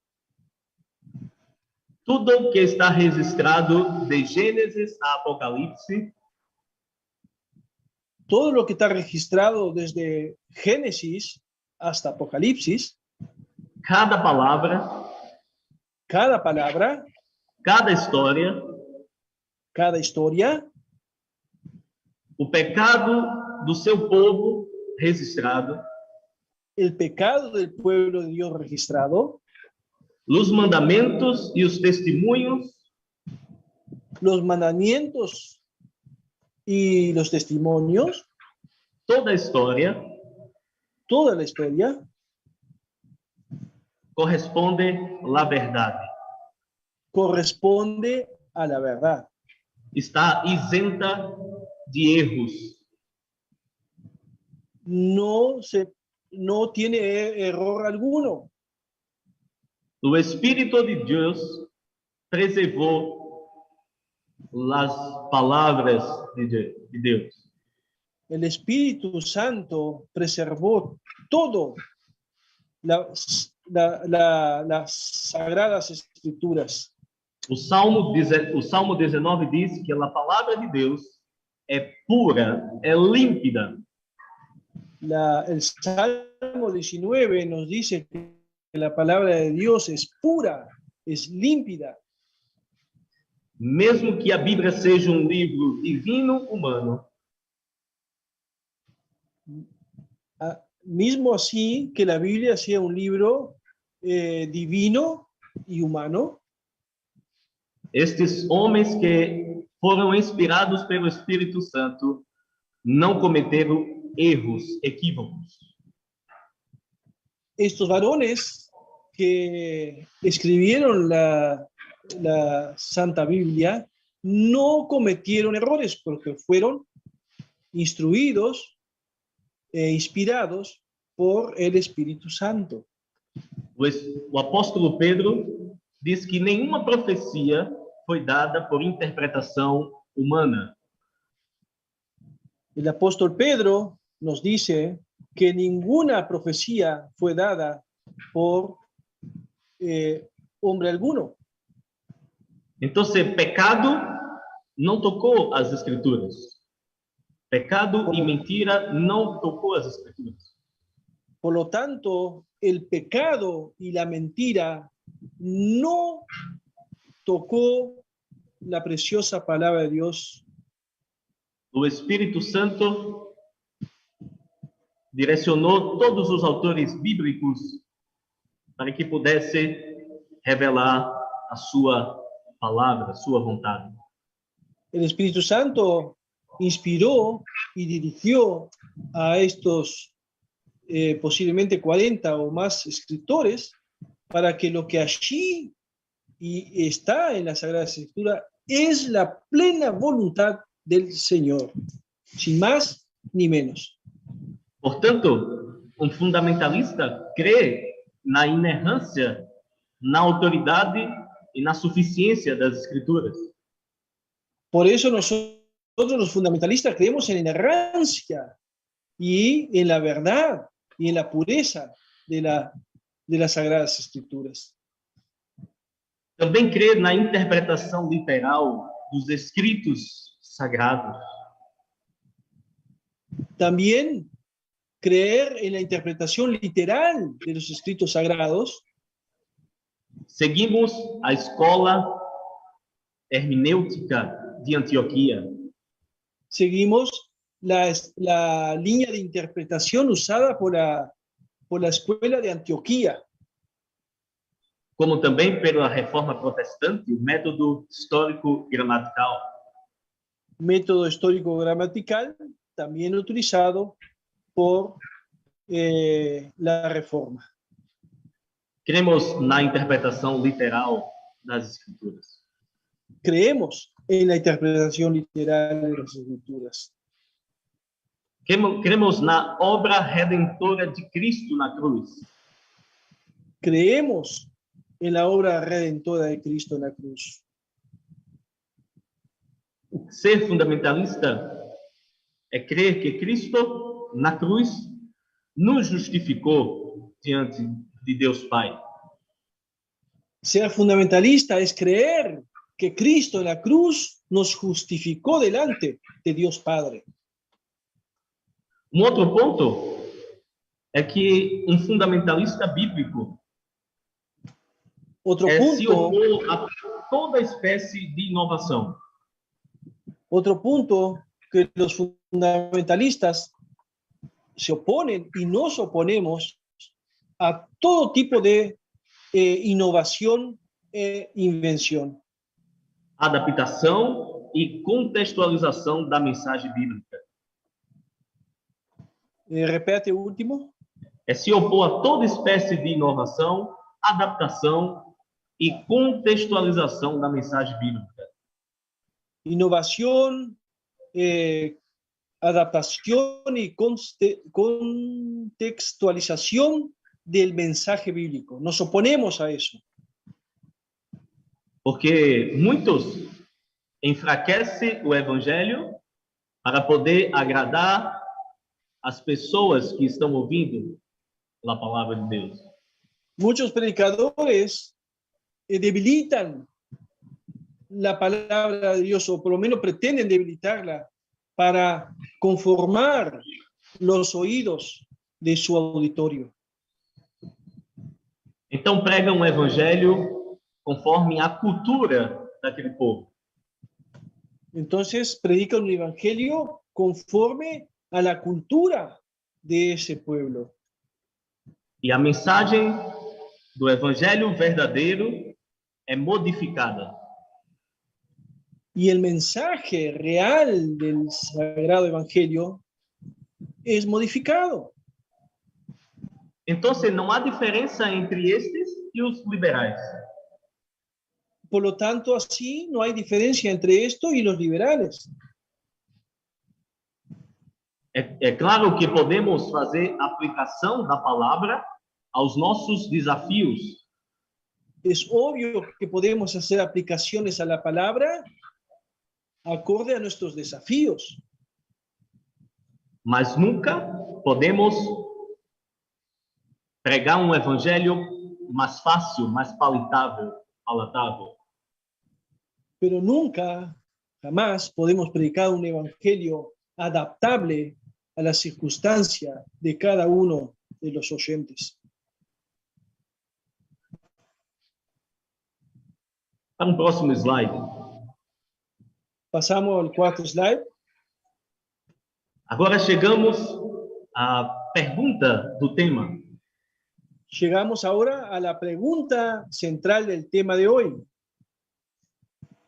Tudo que está registrado de Gênesis a Apocalipse Todo lo que está registrado desde Génesis hasta Apocalipsis, cada palavra, cada palabra, cada história, cada historia, o pecado do seu povo registrado, el pecado del pueblo de Dios registrado, os mandamentos e os testemunhos, los mandamientos y los testimonios, toda a história toda la historia, corresponde à verdade. corresponde a la verdad. Está isenta de erros. No tiene error alguno. O Espírito de Deus preservou as palavras de Deus. El Espíritu Santo preservó todo las sagradas escrituras. O Salmo 19 diz que a palavra de Deus é pura, é límpida. El Salmo 19 nos dice que la palabra de Dios es pura, es límpida. Mesmo que a Bíblia seja um livro divino humano, Mismo así que la Biblia sea un libro divino y humano, estes homens que foram inspirados pelo Espírito Santo não cometeram erros, equívocos. estos varones que escribieron la Santa Biblia no cometieron errores porque fueron instruidos e inspirados por el Espíritu Santo. O apóstolo Pedro diz que nenhuma profecia foi dada por interpretação humana. El apóstol Pedro nos dice que ninguna profecía fue dada por hombre alguno. Entonces, pecado não tocou as Escrituras. Pecado e mentira não tocou as Escrituras. Por lo tanto, el pecado y la mentira no tocó la preciosa palabra de Dios. O Espírito Santo direcionou todos os autores bíblicos para que pudesse revelar a sua palavra, a sua vontade. El Espíritu Santo inspiró y dirigió a estos posiblemente 40 o más escritores para que lo que allí y está en la Sagrada Escritura es la plena voluntad del Señor, sin más ni menos. Portanto, um fundamentalista crê na inerrância, na autoridade e na suficiência das Escrituras. Por eso nosotros los fundamentalistas creemos en la inerrancia y en la verdad y en la pureza de las Sagradas Escrituras. Também crê na interpretação literal dos escritos sagrados. También creer en la interpretación literal de los escritos sagrados. Seguimos a escola hermenêutica de Antioquia. Seguimos la línea de interpretación usada por la escuela de Antioquía. Como também pela reforma protestante, o método histórico-gramatical. Método histórico-gramatical también utilizado por la reforma. Cremos na interpretação literal das Escrituras. Creemos en la interpretación literal de las Escrituras. Cremos na obra redentora de Cristo na cruz. Creemos en la obra redentora de Cristo en la cruz. Ser fundamentalista é crer que Cristo na cruz nos justificou diante de Deus Pai. Ser fundamentalista es creer que Cristo en la cruz nos justificó delante de Dios Padre. Um outro ponto é que um fundamentalista bíblico Otro se punto, opor a toda espécie de inovação. otro punto que los fundamentalistas se oponen y nos oponemos a todo tipo de innovación e invención. Adaptação e contextualização da mensagem bíblica. Repete el último. É se opor a toda espécie de inovação, adaptação e contextualização da mensagem bíblica. Innovación, adaptación y contextualización del mensaje bíblico. Nos oponemos a eso. Porque muitos enfraquecem o evangelho para poder agradar as pessoas que estão ouvindo a palavra de Deus. Muchos predicadores debilitan la palabra de Dios, o por lo menos pretenden debilitarla para conformar los oídos de su auditorio. Então pregam um evangelho conforme a cultura daquele povo. Entonces predican un evangelio conforme a la cultura de ese pueblo. E a mensagem do evangelho verdadeiro é modificada. Y el mensaje real del Sagrado Evangelio es modificado. Então, não há diferença entre estes e os liberais. Por lo tanto, así no hay diferencia entre esto y los liberales. É claro que podemos fazer aplicação da palavra aos nossos desafios. Es obvio que podemos hacer aplicaciones a la palabra acorde a nuestros desafíos. Mas nunca podemos pregar um evangelho mais fácil, mais palatável. Pero nunca, jamás podemos predicar un evangelio adaptable a la circunstancia de cada uno de los oyentes. Para um próximo slide. Pasamos al cuarto slide. Agora chegamos à pergunta do tema. Llegamos ahora a la pregunta central del tema de hoy.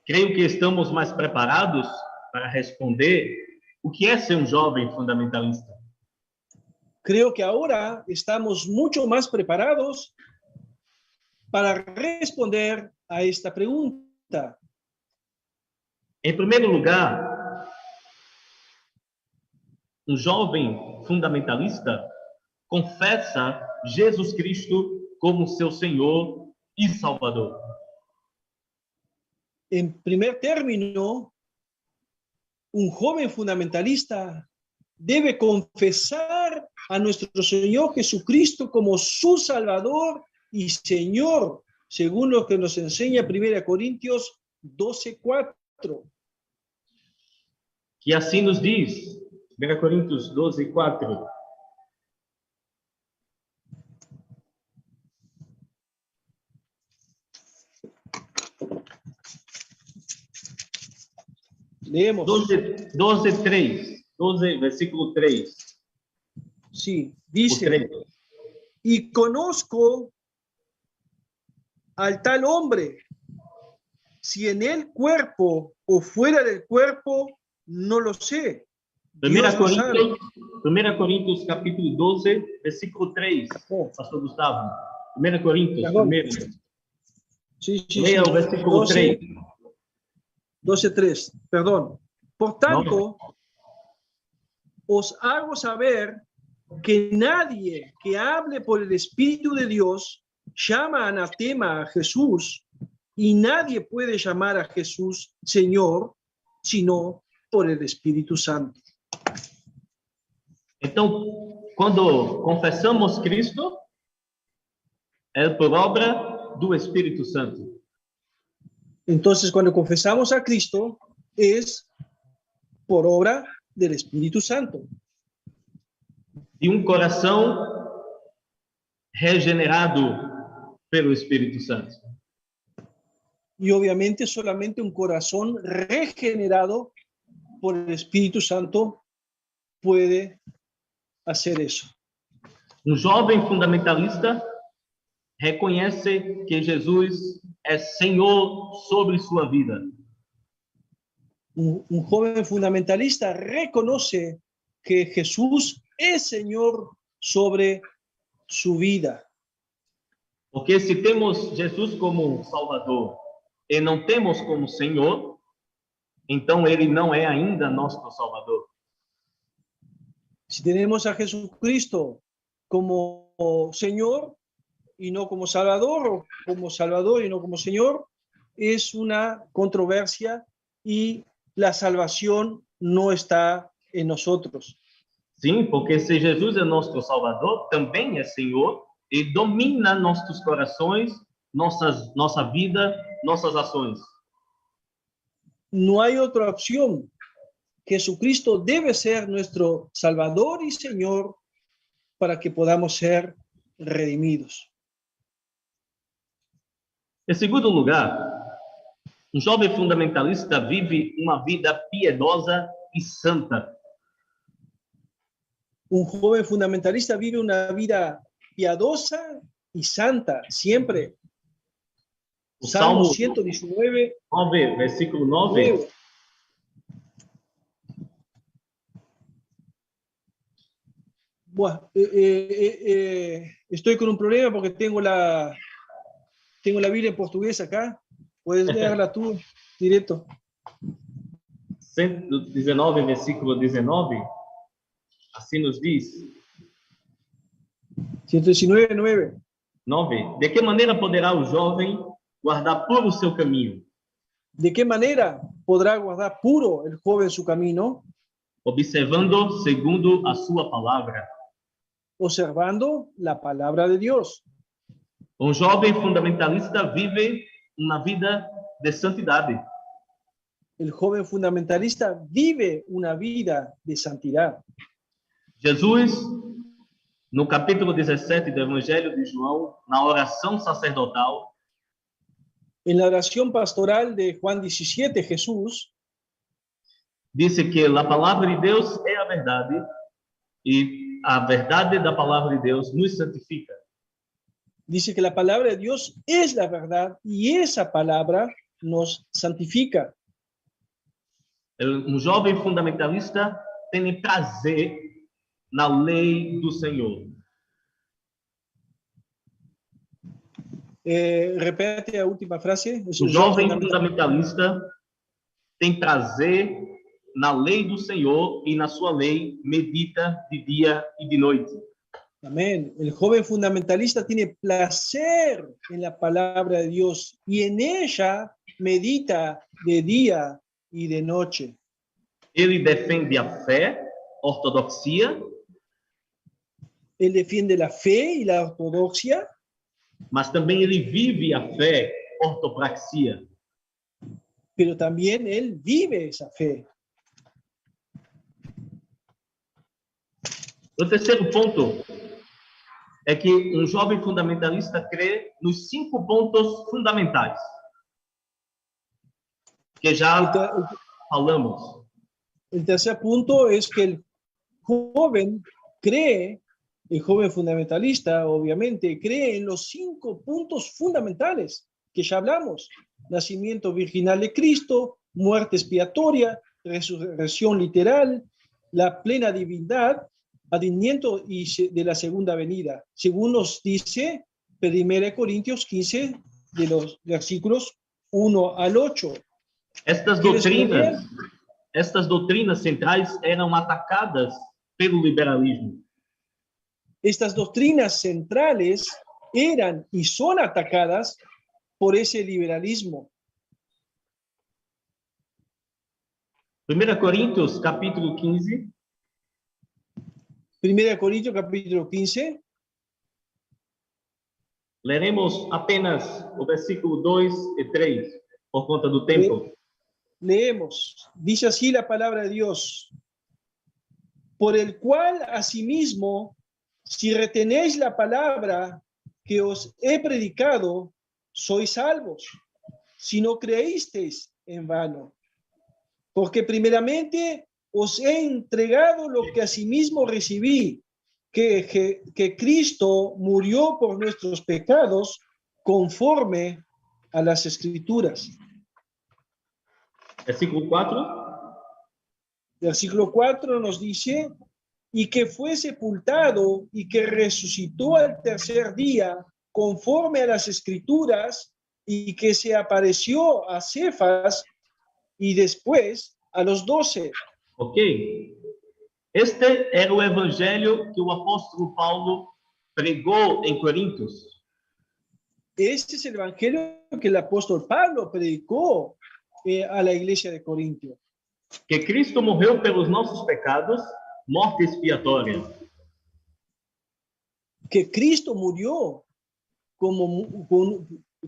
Creio que estamos mais preparados para responder o que é ser um jovem fundamentalista. Creo que ahora estamos mucho más preparados para responder a esta pregunta. Em primeiro lugar, um jovem fundamentalista confessa Jesus Cristo como seu Senhor e Salvador. En primer término, un joven fundamentalista debe confesar a nuestro Señor Jesucristo como su Salvador y Señor, según lo que nos enseña 1 Corintios 12:4. Que assim nos diz, 1 Coríntios 12:4. Leemos. 12, versículo 3. Sí, dice, y conozco al tal hombre, si en el cuerpo o fuera del cuerpo, no lo sé. 1 Coríntios capítulo 12, versículo 3, pastor Gustavo. 1 Coríntios, primeiro. Sí, Leia o versículo 3. 12:3, perdón. Por tanto, os hago saber que nadie que hable por el Espíritu de Dios llama anatema a Jesús, y nadie puede llamar a Jesús Señor, sino por el Espíritu Santo. Então, quando confessamos Cristo, é por obra do Espírito Santo. Entonces, cuando confesamos a Cristo, es por obra del Espíritu Santo. E um coração regenerado pelo Espírito Santo. Y obviamente solamente un corazón regenerado por el Espíritu Santo puede hacer eso. Um jovem fundamentalista reconhece que Jesus é Senhor sobre sua vida. Un joven fundamentalista reconoce que Jesús es Señor sobre su vida. Porque se temos Jesus como Salvador e não temos como Senhor, então ele não é ainda nosso Salvador. Si tenemos a Jesucristo como Señor y no como Salvador, o como Salvador y no como Señor, es una controversia y la salvación no está en nosotros. Sim, porque se Jesus é nosso Salvador, também é Senhor e domina nossos corações, nossa vida, nossas ações. No hay otra opción. Jesucristo debe ser nuestro Salvador y Señor para que podamos ser redimidos. Em segundo lugar, um jovem fundamentalista vive uma vida piedosa e santa. Un joven fundamentalista vive una vida piadosa y santa, siempre. O Salmo Salmo 119, 9, versículo 9. Bueno, estoy con un problema porque tengo la Biblia en portugués acá. Puedes leerla tú directo. 119, versículo 19. Assim nos diz. 119, 9. 9. De que maneira poderá o jovem guardar puro o seu caminho? ¿De qué manera podrá guardar puro el joven su camino? Observando segundo a sua palavra. observando la palabra de Dios. Um jovem fundamentalista vive uma vida de santidade. El joven fundamentalista vive una vida de santidad. Jesus, no capítulo 17 do Evangelho de João, na oração sacerdotal, En la oración pastoral de Juan 17, Jesús disse que a palavra de Deus é a verdade e a verdade da palavra de Deus nos santifica. dice que la palabra de Dios es la verdad y esa palabra nos santifica. Um jovem fundamentalista tem prazer na lei do Senhor. Repete la última frase. O jovem fundamentalista tem prazer na lei do Senhor e na sua lei medita de dia e de noite. Amén. El joven fundamentalista tiene placer en la palabra de Dios y en ella medita de día y de noche. Ele defende a fé, ortodoxia, Él defiende la fe y la ortodoxia, mas também ele vive a fé, ortopraxia. pero también él vive esa fe. O terceiro ponto é que um jovem fundamentalista crê nos 5 pontos fundamentais, que já falamos. El tercer punto es que el joven fundamentalista, obviamente, cree en los 5 puntos fundamentales que ya hablamos: nacimiento virginal de Cristo, muerte expiatoria, resurrección literal, la plena divinidad, advenimiento de la segunda venida, según nos dice 1 Corintios 15, de los versículos 1 al 8. Estas doutrinas centrais eram atacadas pelo liberalismo. Estas doctrinas centrales eran y son atacadas por ese liberalismo. 1 Coríntios, capítulo 15. 1 Corintios, capítulo 15. Leremos apenas o versículo 2 e 3, por conta do tempo. Leemos, dice así la palabra de Dios: por el cual asimismo, si retenéis la palabra que os he predicado, sois salvos, si no creísteis en vano. Porque primeramente os he entregado lo que asimismo recibí, que Cristo murió por nuestros pecados conforme a las Escrituras. Versículo 4. Versículo 4 nos dice: y que fue sepultado y que resucitó al tercer día conforme a las Escrituras, y que se apareció a Cefas y después a los 12. Ok. Este era o evangelho que o apóstolo Paulo pregou em Coríntios. Este es el evangelio que el apóstol Pablo predicó a la iglesia de Corintio. Que Cristo morreu pelos nossos pecados, morte expiatória. Que Cristo murió como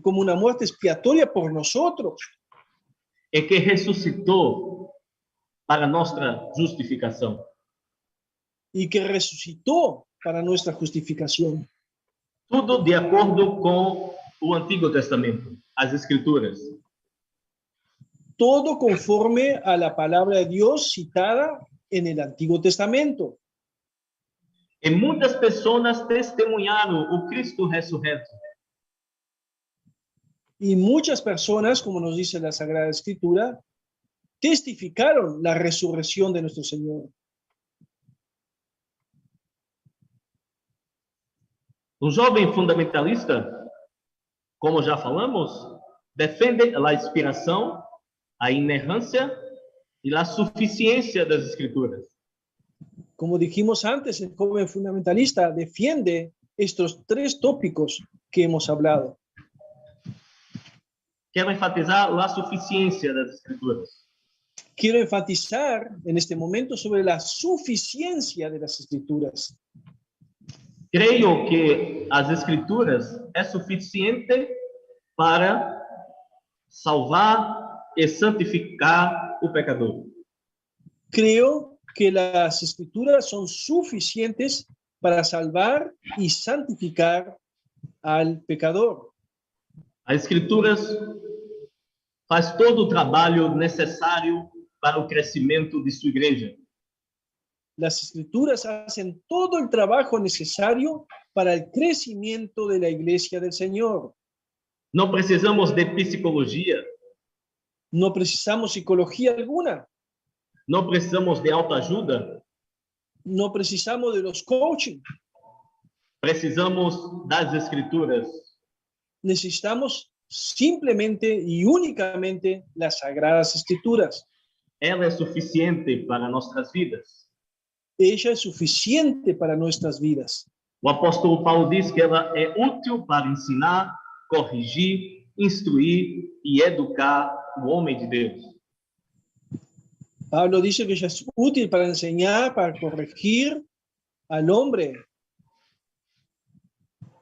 una muerte expiatoria por nosotros. E que ressuscitou para nossa justificação. Y que resucitó para nuestra justificación. Tudo de acordo com o Antigo Testamento, as Escrituras. Todo conforme a la palabra de Dios citada en el Antiguo Testamento. E muitas pessoas testemunharam o Cristo ressurreto. Y muchas personas, como nos dice la Sagrada Escritura, testificaron la resurrección de nuestro Señor. Um jovem fundamentalista, como já falamos, defende a inspiração, a inerrância e a suficiência das Escrituras. Como dijimos antes, el joven fundamentalista defiende estos 3 tópicos que hemos hablado. Quero enfatizar a suficiência das Escrituras. Quiero enfatizar en este momento sobre la suficiencia de las Escrituras. Creio que as Escrituras é suficiente para salvar e santificar o pecador. Creo que las escrituras son suficientes para salvar y santificar al pecador. As Escrituras faz todo o trabalho necessário para o crescimento de sua igreja. Las escrituras hacen todo el trabajo necesario para el crecimiento de la iglesia del Señor. Não precisamos de psicologia, No precisamos psicología alguna, não precisamos de autoajuda, no precisamos de los coaching, precisamos das Escrituras. necesitamos simplemente y únicamente las sagradas escrituras. Ela é suficiente para nossas vidas. Ella es suficiente para nuestras vidas. O apóstolo Paulo diz que ela é útil para ensinar, corrigir, instruir e educar o homem de Deus. Pablo dice que ella es útil para enseñar, para corregir al hombre.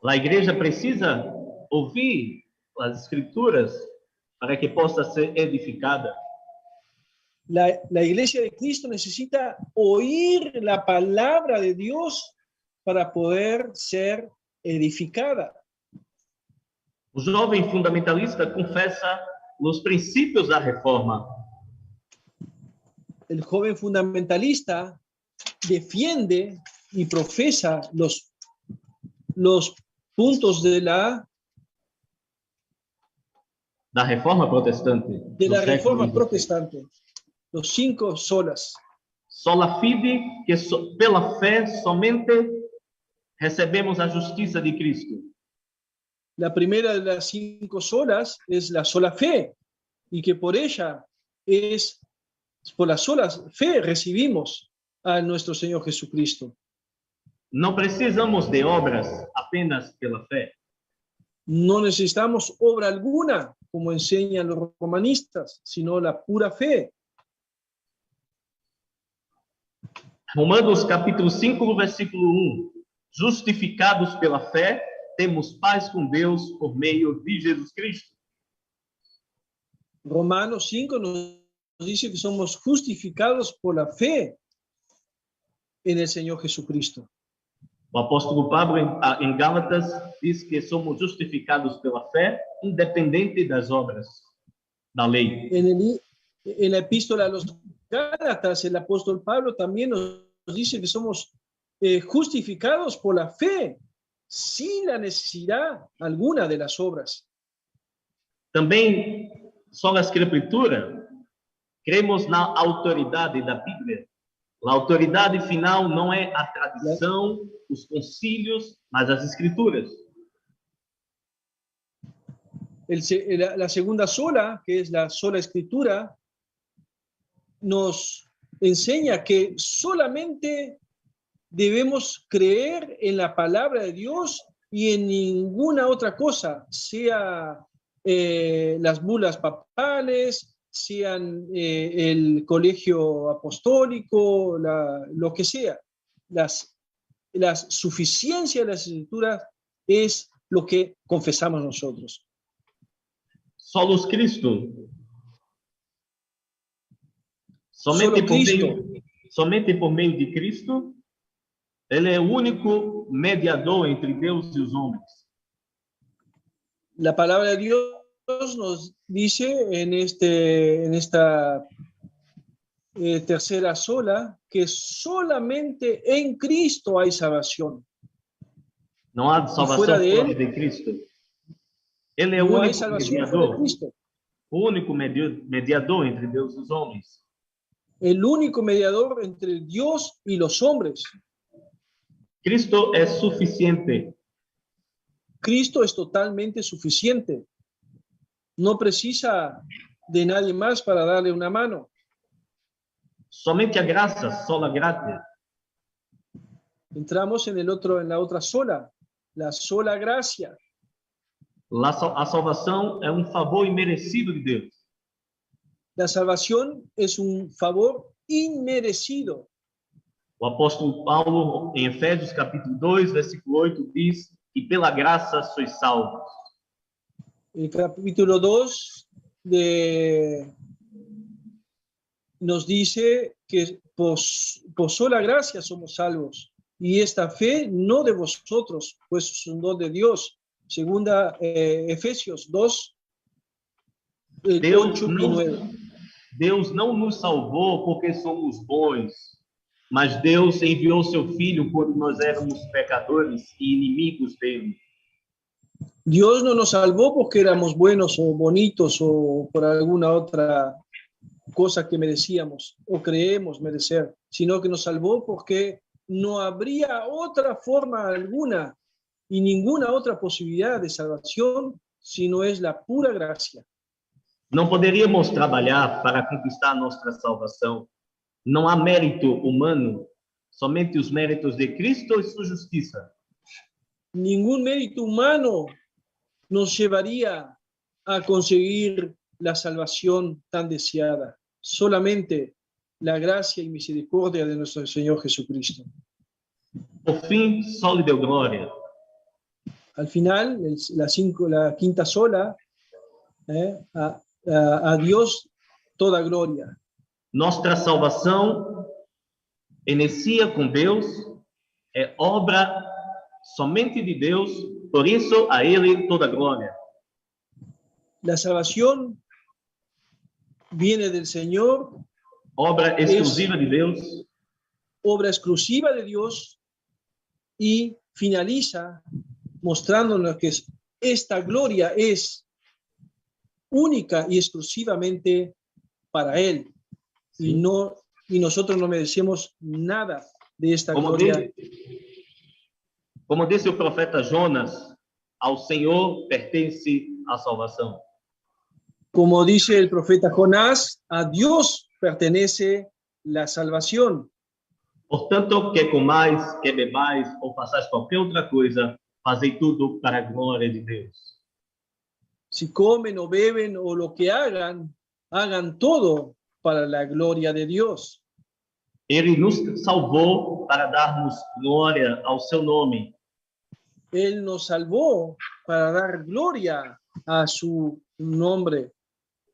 A igreja precisa ouvir as Escrituras para que possa ser edificada. La iglesia de Cristo necesita oír la palabra de Dios para poder ser edificada. O jovem fundamentalista confessa os princípios da reforma. El joven fundamentalista defiende y profesa los puntos de la Reforma protestante. reforma protestante, los 5 solas. Sola fide, que pela fé somente recebemos a justiça de Cristo. La primera de las 5 solas es la sola fe, y que por ella por la sola fe recibimos a nuestro Señor Jesucristo. Não precisamos de obras apenas pela fé. No necesitamos obra alguna, como enseñan los romanistas, sino la pura fe. Romanos capítulo 5, versículo 1. Justificados pela fé, temos paz com Deus por meio de Jesus Cristo. Romanos 5 nos dice que somos justificados por la fe en el Señor Jesucristo. O apóstolo Pablo, em Gálatas, diz que somos justificados pela fé, independente das obras da lei. En la epístola a los Gálatas, el apóstol Pablo también nos dice que somos justificados por la fe, sin la necesidad alguna de las obras. Também, só na Escritura, cremos na autoridade da Bíblia. A autoridade final não é a tradição, os concílios, mas as Escrituras. La segunda sola, que es la sola escritura, nos enseña que solamente debemos creer en la palabra de Dios y en ninguna otra cosa, sea las bulas papales, sean el colegio apostólico, lo que sea. La suficiencia de las escrituras es lo que confesamos nosotros. Solos Cristo. Somente por meio de Cristo, ele é o único mediador entre Deus e os homens. La palabra de Dios nos dice en esta tercera sola que solamente en Cristo hay salvación. Não há salvação fora de Cristo. Ele é o único mediador. O único mediador entre Deus e os homens. El único mediador entre Dios y los hombres. Cristo é suficiente. Cristo es totalmente suficiente. No precisa de nadie más para darle una mano. Somente a graça, sola gratia. Entramos en la otra sola, la sola gracia. A salvação é favor imerecido de Deus. La salvación es un favor inmerecido. O apóstolo Paulo, em Efésios capítulo 2, versículo 8, diz que pela graça sois salvos. El capítulo 2 nos dice que por sola gracia somos salvos. Y esta fe no de vosotros, pues es un don de Dios. Segunda Efesios 2, 8 y 9. Deus não nos salvou porque somos bons, mas Deus enviou seu Filho quando nós éramos pecadores e inimigos dele. Dios no nos salvó porque éramos buenos o bonitos o por alguna otra cosa que merecíamos o creemos merecer, sino que nos salvó porque no habría otra forma alguna y ninguna otra posibilidad de salvación si no es la pura gracia. Não poderíamos trabalhar para conquistar nossa salvação. Não há mérito humano, somente os méritos de Cristo e sua justiça. Ningún mérito humano nos llevaría a conseguir la salvación tan deseada. Solamente la gracia y misericordia de nuestro Señor Jesucristo. Por fim, só lhe deu glória. Al final, la quinta sola, a Dios toda gloria. Nossa salvação inicia com Deus, é obra somente de Deus, por isso a Ele toda glória. La salvación viene del Señor, Obra exclusiva de Deus, obra exclusiva de Dios, y finaliza mostrándonos que esta gloria es única y exclusivamente para Él. Sí. Y nosotros no merecemos nada de esta gloria. Como disse o profeta Jonas, ao Senhor pertence a salvação. Como dice el profeta Jonás, a Dios pertenece la salvación. Portanto, quer comais, quer bebais ou façais qualquer outra coisa, fazei tudo para a glória de Deus. Si comen o beben o lo que hagan, hagan todo para la gloria de Dios. Ele nos salvou para darmos glória ao seu nome. Él nos salvó para dar gloria a su nombre.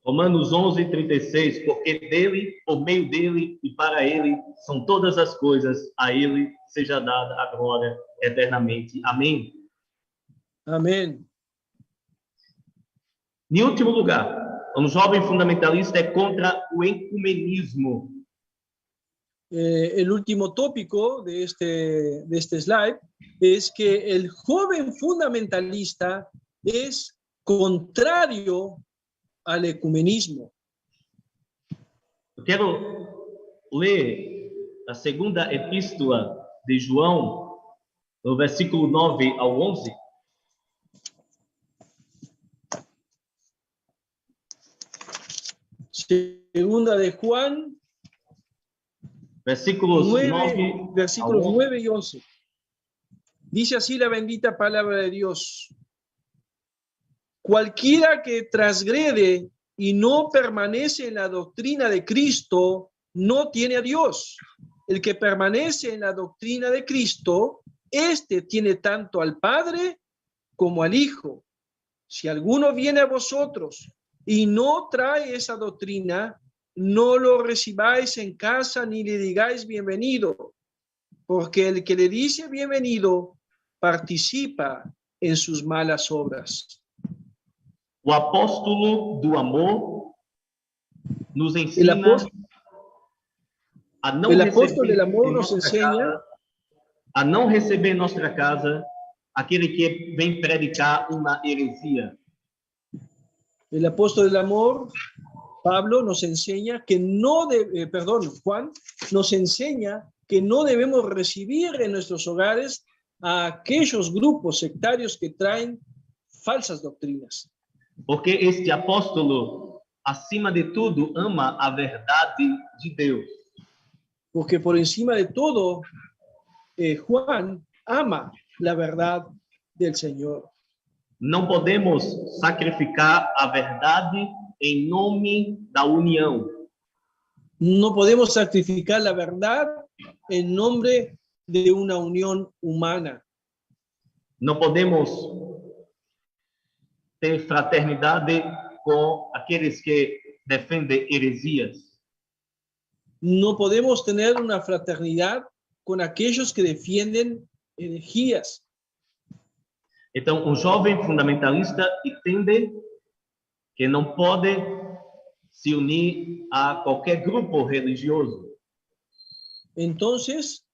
Romanos 11:36, porque dele, por meio dele e para ele são todas as coisas, a ele seja dada a glória eternamente. Amém. Amén. Em último lugar, um jovem fundamentalista é contra o ecumenismo. El último tópico de este slide es que el joven fundamentalista es contrario al ecumenismo. Eu quero ler a segunda epístola de João, no versículo 9 ao 11. Segunda de Juan, Versículos 9 versículos 9 y 11. Dice así la bendita palabra de Dios. Cualquiera que transgrede y no permanece en la doctrina de Cristo, no tiene a Dios. El que permanece en la doctrina de Cristo, este tiene tanto al Padre como al Hijo. Si alguno viene a vosotros y no trae esa doctrina, no lo recibáis en casa ni le digáis bienvenido, porque el que le dice bienvenido participa en sus malas obras. O apóstolo do amor nos ensina a não El apóstol receber del amor em nos nossa enseña casa, a não receber em nossa casa aquele que vem predicar uma heresia. El apóstol del amor, Pablo, nos enseña que Juan nos enseña que no debemos recibir en nuestros hogares a aquellos grupos sectarios que traen falsas doctrinas. Porque este apóstolo, acima de tudo, ama a verdade de Deus. Porque por encima de todo, Juan ama la verdad del Señor. Não podemos sacrificar a verdade em nome da união. No podemos sacrificar la verdad en nombre de una unión humana. Não podemos ter fraternidade com aqueles que defendem heresias. No podemos tener una fraternidad con aquellos que defienden herejías. Então, um jovem fundamentalista entende que não pode se unir a qualquer grupo religioso. Entonces,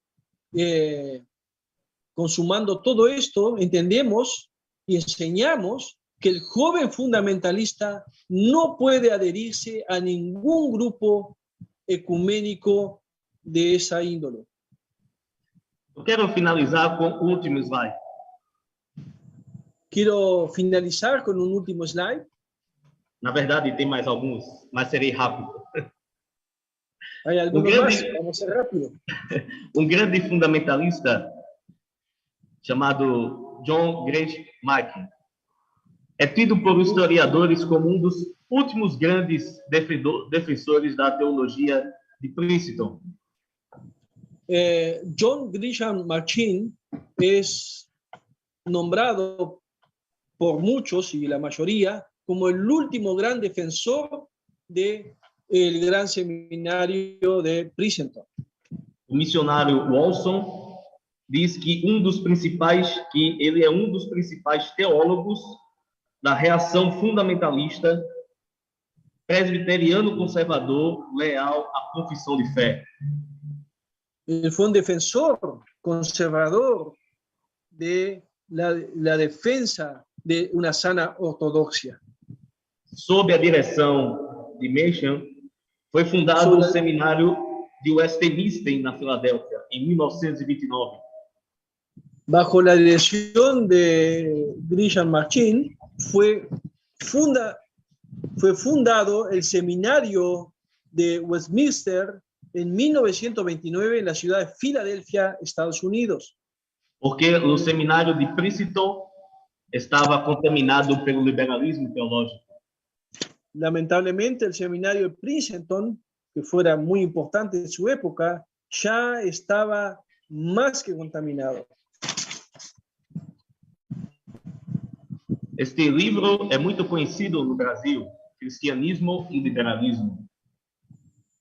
consumando todo esto, entendemos y enseñamos que el joven fundamentalista no puede adherirse a ningún grupo ecuménico de esa índole. Eu quero finalizar com o último slide. Quiero finalizar con un último slide. Na verdade, tem mais alguns, mas serei rápido. Hay algunos más, vamos a ser rápido. Um grande fundamentalista chamado John Gresham Machen é tido por historiadores como um dos últimos grandes defensores da teologia de Princeton. John Grisham Machen es nombrado por muchos y la mayoría como el último gran defensor del gran seminario de Princeton. O missionário Walson diz que ele é um dos principais teólogos da reação fundamentalista, presbiteriano conservador, leal à confissão de fé. Él fue un defensor conservador de la defensa de una sana ortodoxia. Sob a direção de Machen, foi fundado o seminário de Westminster, na Filadélfia, em 1929. Bajo la dirección de Grisham Machen, fue fundado el seminario de Westminster en 1929 en la ciudad de Filadelfia, Estados Unidos. Porque o seminário de Princeton estava contaminado pelo liberalismo teológico. Lamentablemente, el seminario de Princeton, que fuera muy importante en su época, ya estaba más que contaminado. Este livro é muito conhecido no Brasil, Cristianismo e Liberalismo.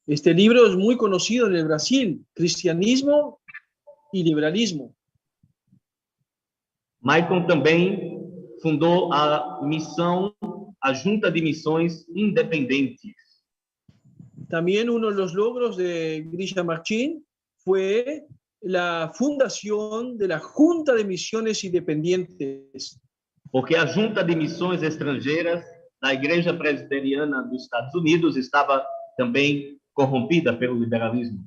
Este libro es muy conocido en el Brasil, Cristianismo y Liberalismo. Machen também fundou a Junta de Missões Independentes. También uno de los logros de Grisham Machen fue la fundación de la Junta de Misiones Independientes. Porque a Junta de Missões Estrangeiras da Igreja Presbiteriana dos Estados Unidos estava também corrompida pelo liberalismo.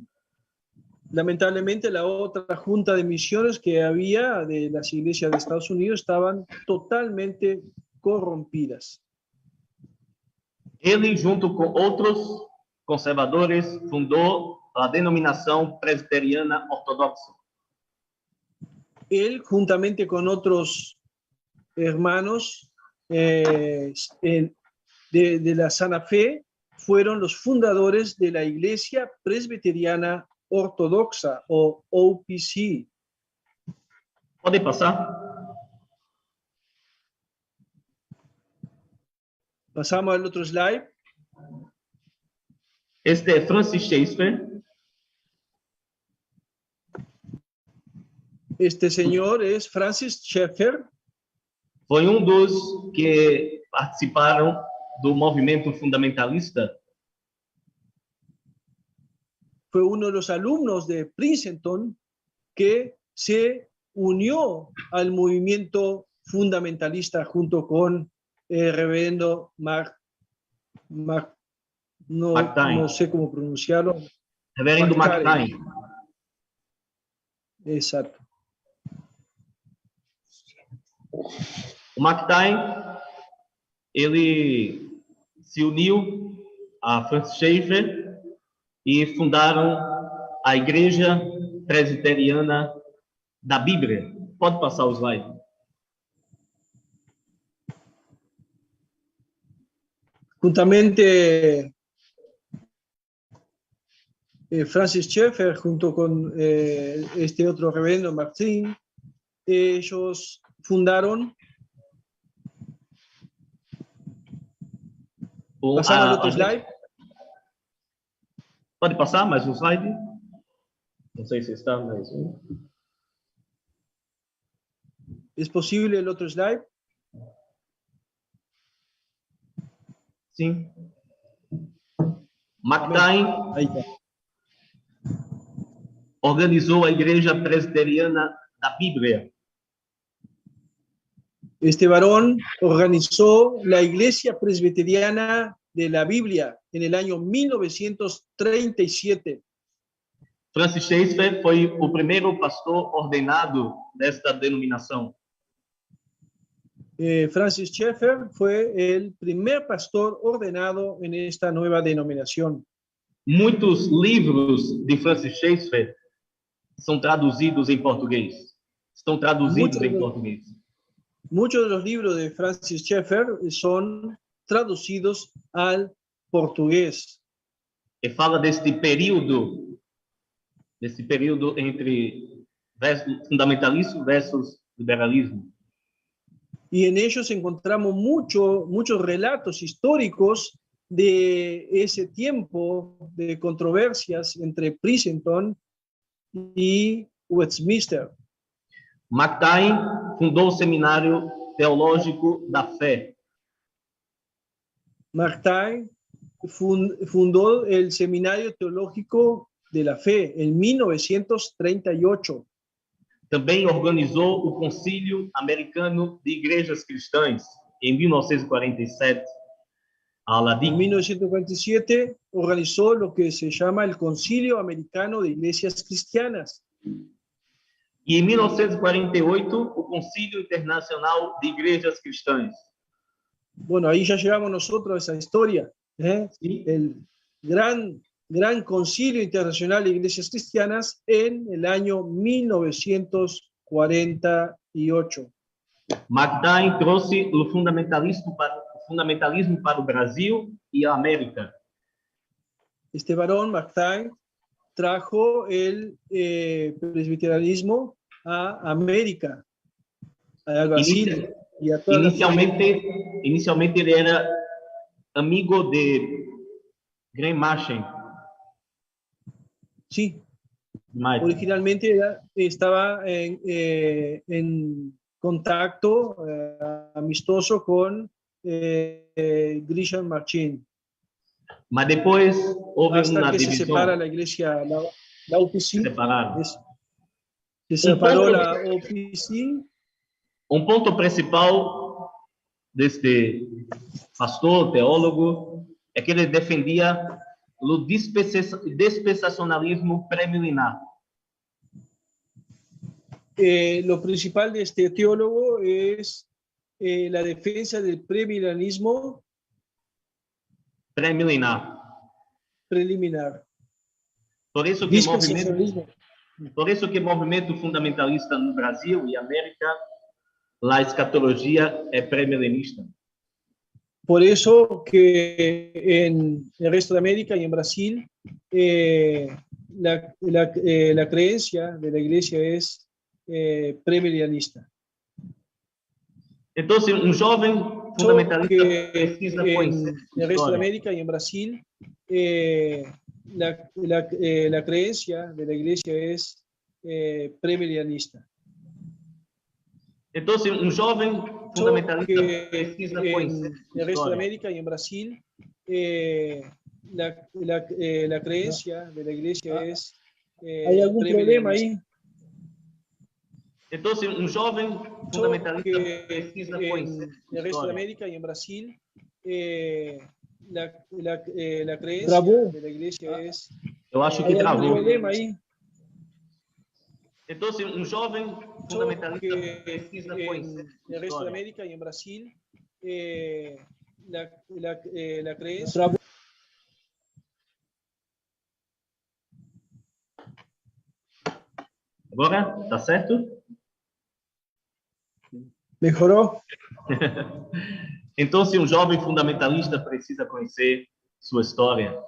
Lamentablemente, la otra junta de misiones que había de las iglesias de Estados Unidos estaban totalmente corrompidas. Ele, junto com outros conservadores, fundou a denominação presbiteriana ortodoxa. Él, juntamente con otros hermanos de la Sana Fe, fueron los fundadores de la Iglesia Presbiteriana Ortodoxa, o OPC. Pode passar? Pasamos al otro slide. Este é Francis Schaeffer. Este señor es Francis Schaeffer. Foi um dos que participaram do movimento fundamentalista. Fue uno de los alumnos de Princeton que se unió al movimiento fundamentalista junto con el reverendo no sé cómo pronunciarlo. Reverendo McTine. Exacto. O McTine, ele se uniu a Francis Schaeffer e fundaram a Igreja Presbiteriana da Bíblia. Pode passar o slide. Juntamente Francis Schaeffer junto con este otro reverendo Martín, ellos fundaron. Pasamos al otro slide. Pode passar mais um slide? Não sei se está mais um. ¿Es posible el otro slide? Sim. McTyne Ahí está. organizou a Igreja Presbiteriana da Bíblia. Este varón organizó la Iglesia Presbiteriana de la Biblia en el año 1937. Francis Schaeffer foi o primeiro pastor ordenado desta denominação. Francis Schaeffer fue el primer pastor ordenado en esta nueva denominación. Muitos livros de Francis Schaeffer são traduzidos em português. Estão traduzidos em português. Muchos de los libros de Francis Schaeffer son traducidos al portugués. E fala deste período entre fundamentalismo versus liberalismo. Y en ellos encontramos muchos relatos históricos de ese tiempo de controversias entre Princeton y Westminster. McTyne fundou o Seminário Teológico da Fé. McTyne fundó el Seminario Teológico de la Fe en 1938. Também organizou o Concílio Americano de Igrejas Cristãs, em 1947. En 1947 organizó lo que se llama el Concilio Americano de Iglesias Cristianas. E em 1948, o Concílio Internacional de Igrejas Cristãs. Bueno, ahí ya llegamos nosotros a esa historia. Sí. El gran Concilio Internacional de Iglesias Cristianas en el año 1948. McTyne trouxe o fundamentalismo para o Brasil e a América. Este varón, McTyne, trajo el presbiterianismo a América, a Brasil y a toda Inicialmente ele era amigo de Graham Machen. Sí, originalmente estaba en contacto amistoso con Grisham Machen. Mas depois houve hasta uma que divisão. se separa la iglesia, la OPC. Separaram. Se separó la OPC. Um ponto principal deste pastor, teólogo, é que ele defendia o dispensacionalismo premileninar. Lo principal de este teólogo es la defensa del premilenialismo Premileninar. preliminar. Por isso que o movimento fundamentalista no Brasil e América, a escatologia é premilenista. Por eso que en el resto de América y en Brasil la creencia de la iglesia es premilenialista. Então, um jovem fundamentalista precisa en conhecer el resto de história. América y en Brasil la creencia de la iglesia es premilenialista. Então, um jovem fundamentalista precisa En conhecer el resto de história. América y en Brasil la creencia de la iglesia es ¿Hay algún problema ahí? Então, um jovem fundamentalista precisa en conhecer el resto de história. América y en Brasil la creencia ¿Trabó? de la iglesia es Eu acho que ¿Hay algún travou. problema ahí? Então, um jovem fundamentalista precisa en conhecer el resto de história. América y en Brasil la creencia ¿Trabó? Agora, tá certo? mejoró. Então, um jovem fundamentalista precisa conhecer sua história.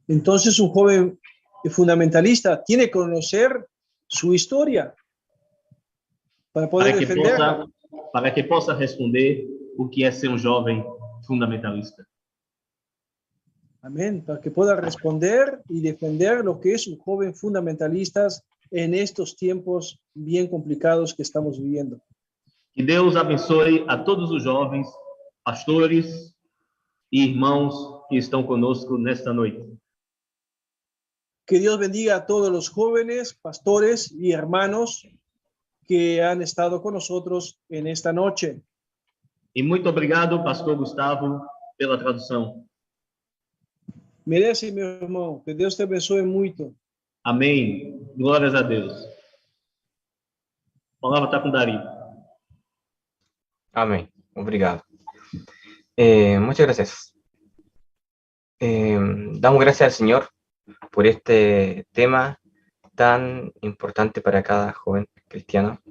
Entonces un joven fundamentalista tiene que conocer su historia para poder defenderla. Para que possa responder o que é ser um jovem fundamentalista. Amén. Para que pueda responder y defender lo que es un joven fundamentalista en estos tiempos bien complicados que estamos viviendo. Que Deus abençoe a todos os jovens, pastores e irmãos que estão conosco nesta noite. Que Dios bendiga a todos los jóvenes, pastores y hermanos que han estado con nosotros en esta noche. E muito obrigado, pastor Gustavo, pela tradução. Merece, meu irmão. Que Deus te abençoe muito. Amém. Glórias a Deus. A palavra está com Dari. Amén. Obrigado. Muchas gracias. Damos gracias al Señor por este tema tan importante para cada joven cristiano,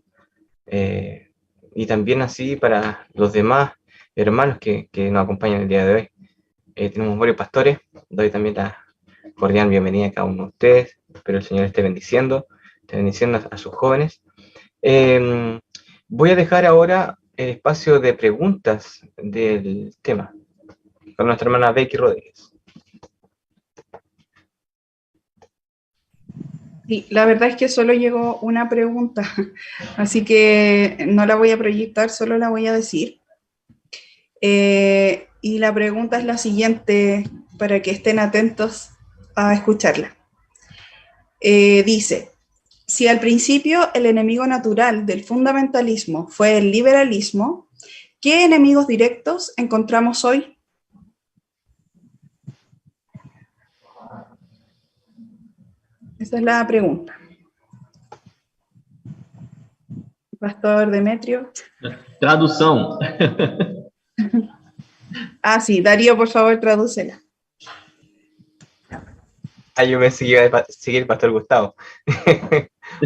y también así para los demás hermanos que nos acompañan el día de hoy. Tenemos varios pastores. Doy también la cordial bienvenida a cada uno de ustedes. Espero el Señor esté bendiciendo a sus jóvenes. Voy a dejar ahora el espacio de preguntas del tema con nuestra hermana Becky Rodríguez. Sí, la verdad es que solo llegó una pregunta, así que no la voy a proyectar, solo la voy a decir. Y la pregunta es la siguiente, para que estén atentos a escucharla. Dice, si al principio el enemigo natural del fundamentalismo fue el liberalismo, ¿qué enemigos directos encontramos hoy? Esa es la pregunta. Pastor Demetrio. Tradução. Ah, sí, Darío, por favor, tradúcela. Yo me seguí el pastor Gustavo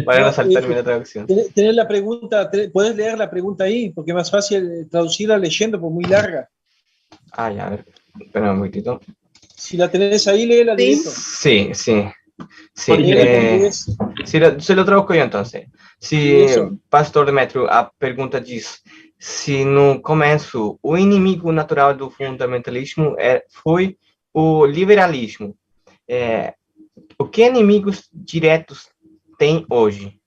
para no saltarme la traducción. Tener la pregunta, ¿puedes leer la pregunta ahí? Porque es más fácil traducirla leyendo, pues muy larga. Ya, a ver, espera un momentito. Si la tenés ahí, léela directo. Sí. Se lo traduzco yo entonces. Pastor Demetrio, a pergunta diz: se no começo o inimigo natural do fundamentalismo foi o liberalismo, o que inimigos diretos tem hoje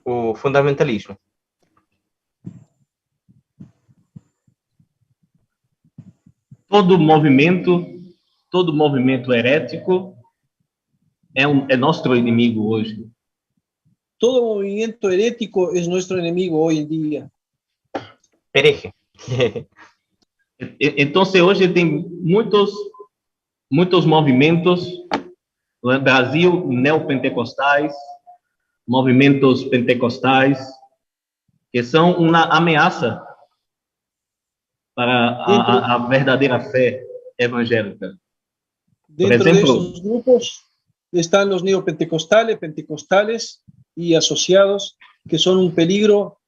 o fundamentalismo? Todo movimento herético é nosso inimigo hoje. Todo movimiento herético es nuestro enemigo hoy en día. Hereje. Então, hoje tem muitos movimentos no Brasil, neopentecostais, movimentos pentecostais, que são uma ameaça para a verdadeira fé evangélica. Dentro de esos grupos están los neopentecostales, pentecostales y asociados, que son un peligro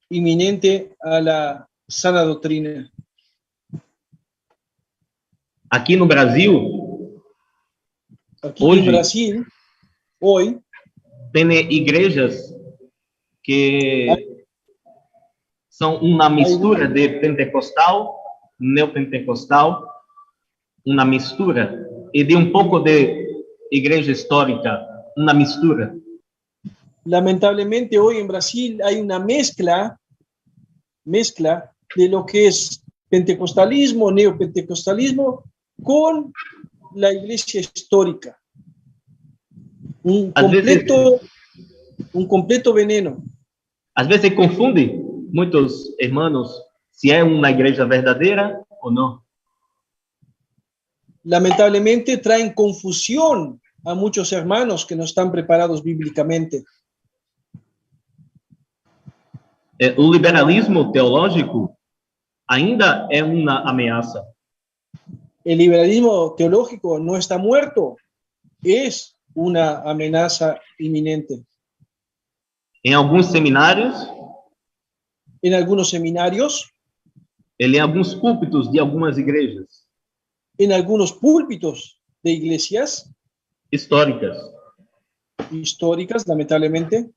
inminente a la sana doctrina. Aqui no Brasil, hoy, tem igrejas que são uma mistura de pentecostal, neopentecostal, uma mistura, e de pouco de igreja histórica, uma mistura. Lamentablemente hoy en Brasil hay una mezcla de lo que es pentecostalismo, neopentecostalismo, con la iglesia histórica. Un completo veneno. Às vezes se confunde muitos irmãos se é uma igreja verdadeira ou não. Lamentablemente traen confusión a muchos hermanos que no están preparados bíblicamente. O liberalismo teológico ainda é uma ameaça. El liberalismo teológico no está muerto, es una amenaza inminente. Em alguns seminários, en algunos seminarios, em alguns púlpitos de algumas igrejas, en algunos púlpitos de iglesias históricas. históricas, lamentablemente,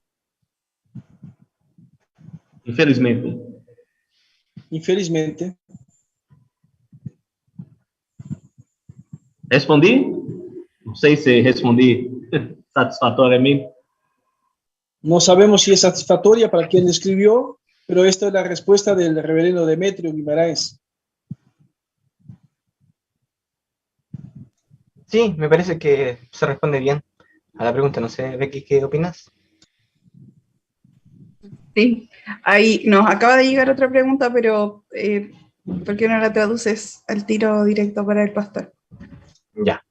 Infelizmente. infelizmente. Respondi? Não sei se respondi satisfatoriamente. No sabemos si es satisfactoria para quien escribió, pero esta es la respuesta del reverendo Demetrio Guimarães. Sí, me parece que se responde bien a la pregunta. No sé, Becky, ¿qué opinas? Sí, ahí nos acaba de llegar otra pregunta, pero ¿por qué no la traduces al tiro directo para el pastor? Já.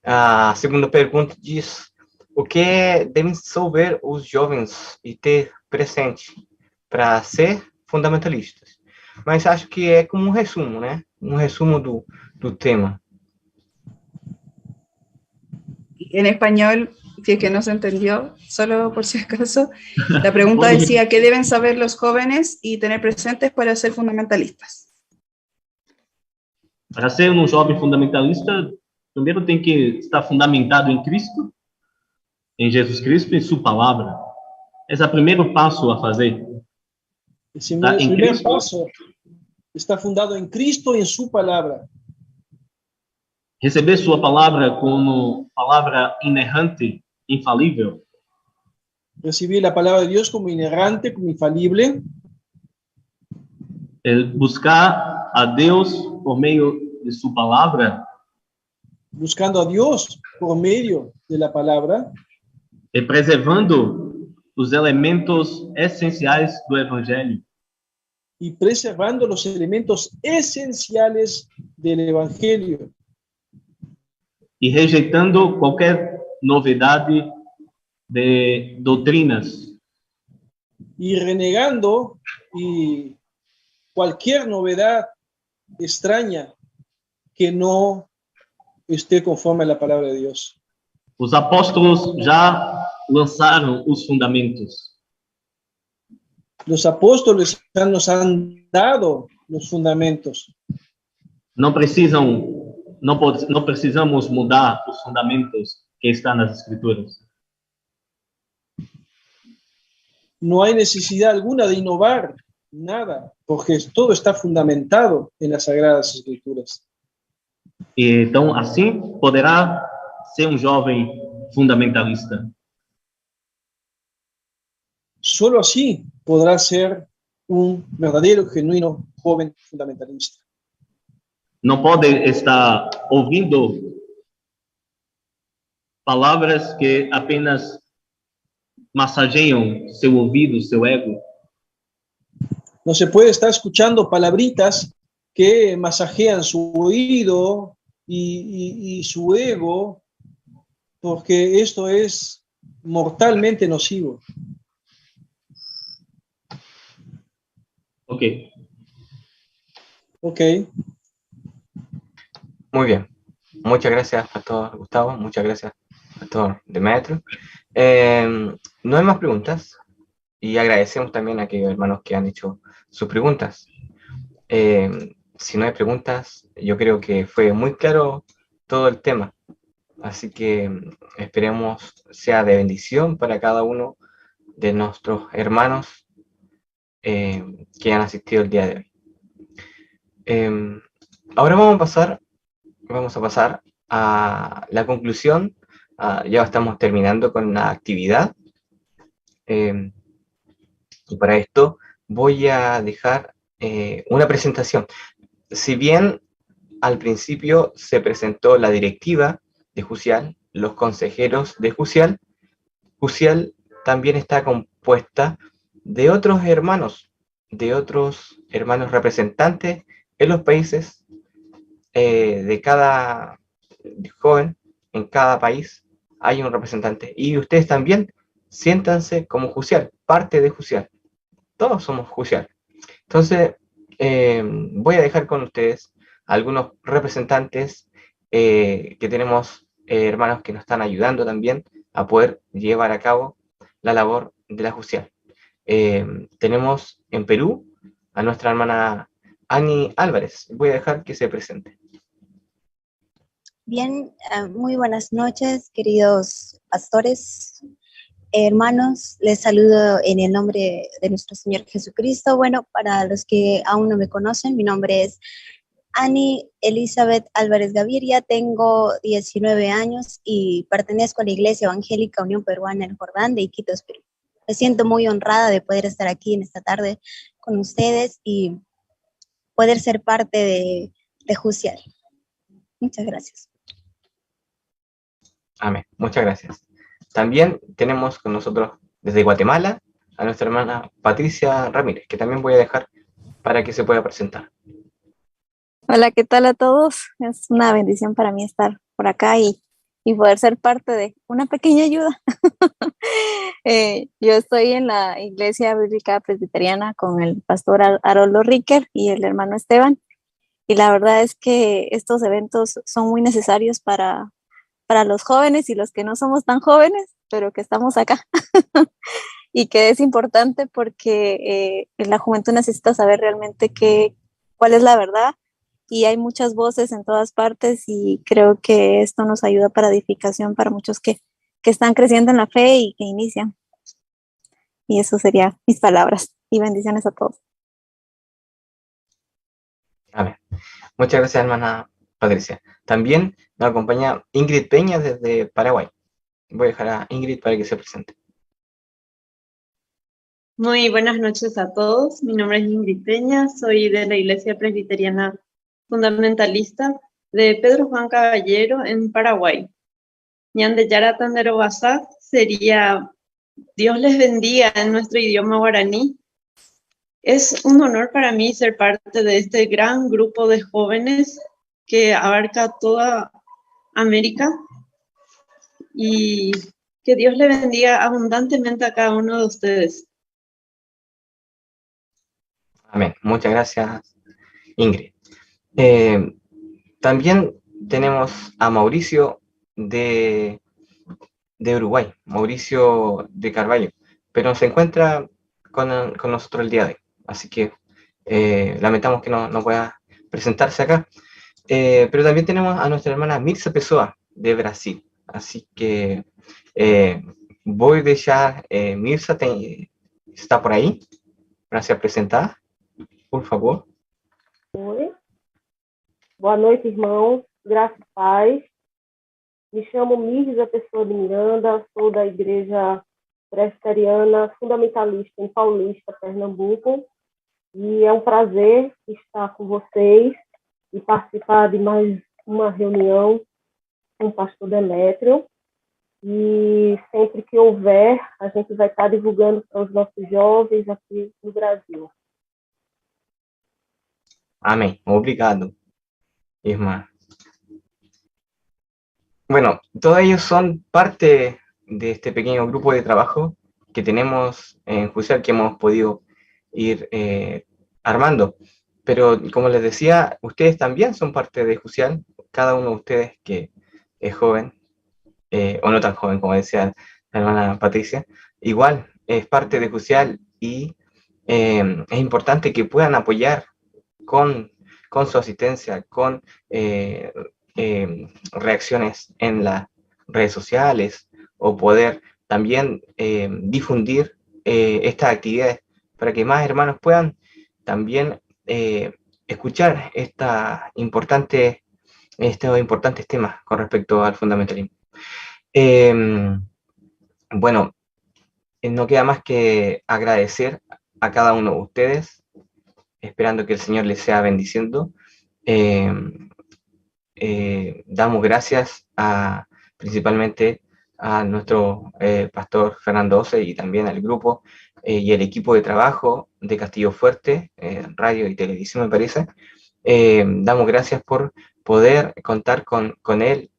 A segunda pergunta diz: o que devem saber os jovens e ter presente para ser fundamentalistas? Mas acho que é como um resumo, né? Um resumo do tema. En español, si es que no se entendió, solo por si acaso, la pregunta decía: ¿qué deben saber los jóvenes y tener presentes para ser fundamentalistas? Para ser um jovem fundamentalista, primeiro tem que estar fundamentado em Cristo, em Jesus Cristo e sua palavra. Esse é o primeiro passo a fazer. El primer Cristo. paso está fundado en Cristo y en su palabra. Receber sua palavra como palavra inerrante, infalível. Recibir la palabra de Dios como inerrante, como infalible. El buscar a Deus por meio de sua palavra. Buscando a Dios por medio de la palabra. E preservando os elementos essenciais do Evangelho. Y preservando los elementos esenciales del Evangelio. E rejeitando qualquer novidade de doutrinas. Y renegando y cualquier novedad extraña que no esté conforme a la palabra de Dios. Os apóstolos já lançaram os fundamentos. Los apóstoles ya nos han dado los fundamentos. Não precisamos mudar os fundamentos que estão nas Escrituras. No hay necesidad alguna de innovar nada, porque todo está fundamentado en las Sagradas Escrituras. E então, assim, poderá ser um jovem fundamentalista. Solo así podrá ser un verdadero, genuino joven fundamentalista. Não pode estar ouvindo palavras que apenas massageiam seu ouvido, seu ego. No se puede estar escuchando palabritas que masajean su oído y su ego, porque esto es mortalmente nocivo. Ok. Ok. Muy bien. Muchas gracias, Pastor Gustavo. Muchas gracias, Pastor Demetrio. No hay más preguntas. Y agradecemos también a aquellos hermanos que han hecho sus preguntas. Si no hay preguntas, yo creo que fue muy claro todo el tema. Así que esperemos sea de bendición para cada uno de nuestros hermanos que han asistido el día de hoy. Ahora vamos a pasar a la conclusión. Ya estamos terminando con la actividad. Y para esto voy a dejar una presentación. Si bien al principio se presentó la directiva de JUSIAL, los consejeros de JUSIAL, JUSIAL también está compuesta de otros hermanos representantes en los países de cada joven, en cada país hay un representante. Y ustedes también siéntanse como JUSIAL, parte de JUSIAL. Todos somos JUSIAL. Entonces, voy a dejar con ustedes algunos representantes que tenemos, hermanos que nos están ayudando también a poder llevar a cabo la labor de la JUSIAL. Tenemos en Perú a nuestra hermana Ani Álvarez. Voy a dejar que se presente. Bien, muy buenas noches, queridos pastores, hermanos. Les saludo en el nombre de nuestro Señor Jesucristo. Bueno, para los que aún no me conocen, mi nombre es Annie Elizabeth Álvarez Gaviria, tengo 19 años y pertenezco a la Iglesia Evangélica Unión Peruana en Jordán de Iquitos, Perú. Me siento muy honrada de poder estar aquí en esta tarde con ustedes y poder ser parte de Jucial. Muchas gracias. Amén. Muchas gracias. También tenemos con nosotros desde Guatemala a nuestra hermana Patricia Ramírez, que también voy a dejar para que se pueda presentar. Hola, ¿qué tal a todos? Es una bendición para mí estar por acá y poder ser parte de una pequeña ayuda. Yo estoy en la Iglesia Bíblica Presbiteriana con el pastor Haroldo Ricker y el hermano Esteban, y la verdad es que estos eventos son muy necesarios para los jóvenes y los que no somos tan jóvenes, pero que estamos acá. Y que es importante porque la juventud necesita saber realmente cuál es la verdad, y hay muchas voces en todas partes, y creo que esto nos ayuda para edificación para muchos que están creciendo en la fe y que inician. Y eso serían mis palabras, y bendiciones a todos. Amén. Muchas gracias, hermana Patricia. También nos acompaña Ingrid Peña desde Paraguay. Voy a dejar a Ingrid para que se presente. Muy buenas noches a todos. Mi nombre es Ingrid Peña, soy de la Iglesia Presbiteriana Fundamentalista de Pedro Juan Caballero en Paraguay. Ñande Yara Tandero Basak sería Dios les bendiga en nuestro idioma guaraní. Es un honor para mí ser parte de este gran grupo de jóvenes que abarca toda América, y que Dios le bendiga abundantemente a cada uno de ustedes. Amén. Muchas gracias, Ingrid. También tenemos a Mauricio de Uruguay, Mauricio de Carvalho, pero se encuentra con nosotros el día de hoy, así que lamentamos que no pueda presentarse acá. Pero también tenemos a nuestra hermana Mirza Pessoa de Brasil, así que voy a dejar, Mirza, ¿está por ahí para ser presentada? Por favor. Oi. Boa noite, irmãos. Graça e paz. Me chamo Mirza Pessoa de Miranda, sou da Igreja Presbiteriana Fundamentalista em Paulista, Pernambuco. E é um prazer estar com vocês e participar de mais uma reunião com o pastor Demétrio. E sempre que houver, a gente vai estar divulgando para os nossos jovens aqui no Brasil. Amén. Obrigado, Irma. Bueno, todos ellos son parte de este pequeño grupo de trabajo que tenemos en Jucial, que hemos podido ir armando. Pero como les decía, ustedes también son parte de Jucial, cada uno de ustedes que es joven, o no tan joven, como decía la hermana Patricia, igual es parte de Jucial, y es importante que puedan apoyar con su asistencia, con reacciones en las redes sociales, o poder también difundir estas actividades para que más hermanos puedan también escuchar estos importantes temas con respecto al fundamentalismo. Bueno, no queda más que agradecer a cada uno de ustedes, esperando que el Señor les sea bendiciendo. Damos gracias principalmente a nuestro pastor Fernando Ose, y también al grupo y el equipo de trabajo de Castillo Fuerte, radio y televisión, me parece. Damos gracias por poder contar con él,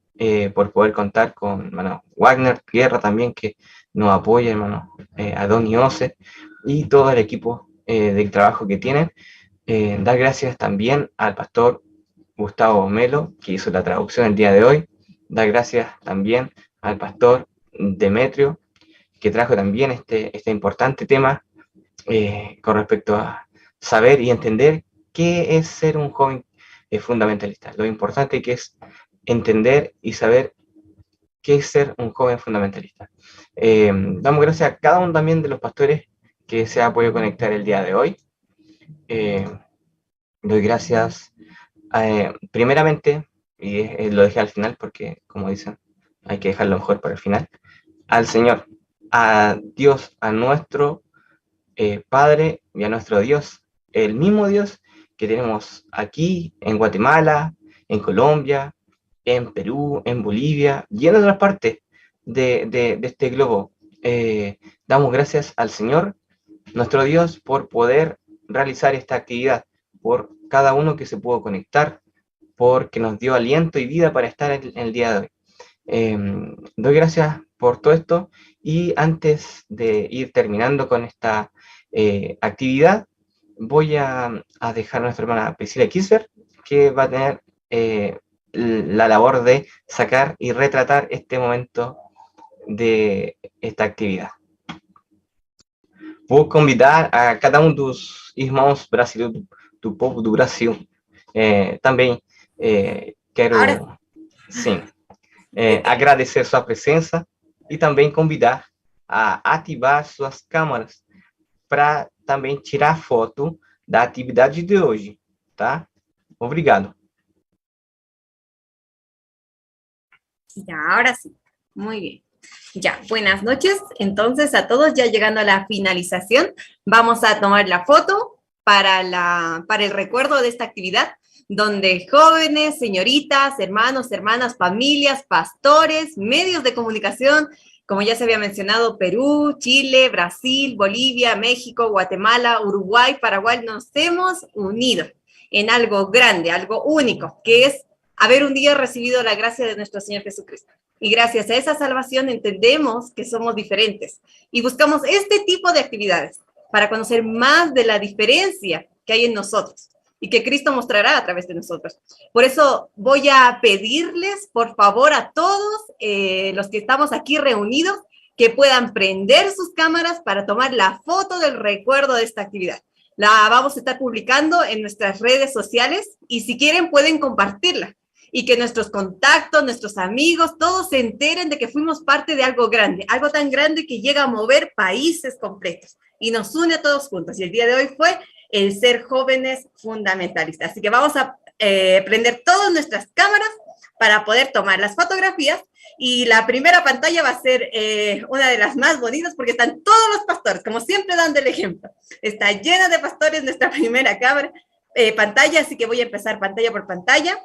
por poder contar con hermano Wagner Guerra también, que nos apoya, hermano Adoni Ose, y todo el equipo de trabajo que tienen. Dar gracias también al pastor Gustavo Melo, que hizo la traducción el día de hoy. Dar gracias también al pastor Demetrio, que trajo también este importante tema con respecto a saber y entender qué es ser un joven fundamentalista, lo importante que es entender y saber qué es ser un joven fundamentalista. Damos gracias a cada uno también de los pastores que se ha podido conectar el día de hoy. Doy gracias primeramente, y lo dejé al final porque, como dicen, hay que dejarlo mejor para el final, al Señor, a Dios, a nuestro Padre y a nuestro Dios, el mismo Dios que tenemos aquí en Guatemala, en Colombia, en Perú, en Bolivia y en otras partes de este globo. Damos gracias al Señor, nuestro Dios, por poder realizar esta actividad, por cada uno que se pudo conectar, porque nos dio aliento y vida para estar en el día de hoy. Doy gracias por todo esto, y antes de ir terminando con esta actividad, voy a dejar a nuestra hermana Priscila Kisser, que va a tener la labor de sacar y retratar este momento de esta actividad. Vou convidar a cada dos irmãos brasileiros do povo do Brasil. Também quero, sim, agradecer sua presença e também convidar a ativar suas câmeras para também tirar foto da atividade de hoje, tá? Obrigado. Ya, ahora sí. Muy bien. Ya, buenas noches. Entonces, a todos, ya llegando a la finalización, vamos a tomar la foto para el recuerdo de esta actividad, donde jóvenes, señoritas, hermanos, hermanas, familias, pastores, medios de comunicación, como ya se había mencionado, Perú, Chile, Brasil, Bolivia, México, Guatemala, Uruguay, Paraguay, nos hemos unido en algo grande, algo único, que es haber un día recibido la gracia de nuestro Señor Jesucristo. Y gracias a esa salvación entendemos que somos diferentes y buscamos este tipo de actividades para conocer más de la diferencia que hay en nosotros y que Cristo mostrará a través de nosotros. Por eso voy a pedirles, por favor, a todos los que estamos aquí reunidos, que puedan prender sus cámaras para tomar la foto del recuerdo de esta actividad. La vamos a estar publicando en nuestras redes sociales y si quieren pueden compartirla. Y que nuestros contactos, nuestros amigos, todos se enteren de que fuimos parte de algo grande, algo tan grande que llega a mover países completos y nos une a todos juntos. Y el día de hoy fue el ser jóvenes fundamentalistas. Así que vamos a prender todas nuestras cámaras para poder tomar las fotografías. Y la primera pantalla va a ser una de las más bonitas porque están todos los pastores, como siempre dando el ejemplo. Está llena de pastores nuestra primera pantalla, así que voy a empezar pantalla por pantalla.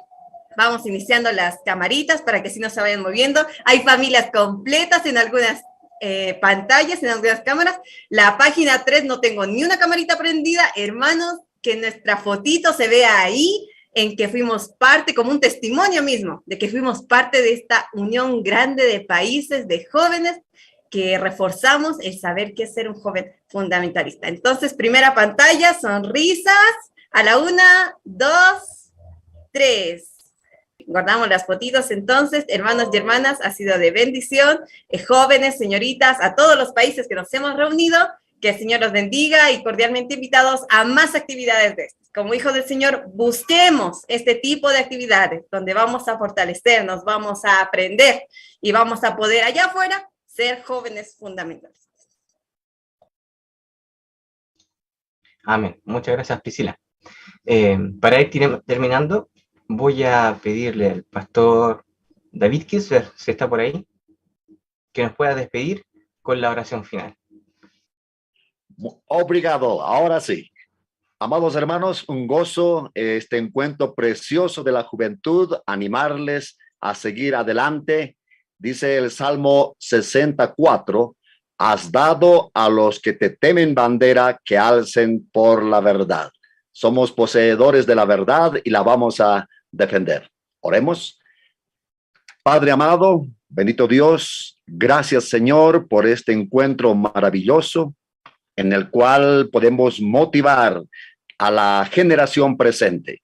Vamos iniciando las camaritas para que así no se vayan moviendo. Hay familias completas en algunas pantallas, en algunas cámaras. La página 3 no tengo ni una camarita prendida. Hermanos, que nuestra fotito se vea ahí, en que fuimos parte, como un testimonio mismo, de que fuimos parte de esta unión grande de países, de jóvenes, que reforzamos el saber qué es ser un joven fundamentalista. Entonces, primera pantalla, sonrisas. A la 1, 2, 3. Guardamos las fotitos entonces, hermanos y hermanas, ha sido de bendición, jóvenes, señoritas, a todos los países que nos hemos reunido, que el Señor los bendiga y cordialmente invitados a más actividades de estas. Como hijos del Señor, busquemos este tipo de actividades donde vamos a fortalecernos, vamos a aprender y vamos a poder allá afuera ser jóvenes fundamentales. Amén. Muchas gracias, Priscila. Para ir terminando, voy a pedirle al pastor David Kisser, si está por ahí, que nos pueda despedir con la oración final. Obrigado, ahora sí. Amados hermanos, un gozo este encuentro precioso de la juventud, animarles a seguir adelante. Dice el Salmo 64, has dado a los que te temen bandera que alcen por la verdad. Somos poseedores de la verdad y la vamos a defender. Oremos. Padre amado, bendito Dios, gracias Señor por este encuentro maravilloso en el cual podemos motivar a la generación presente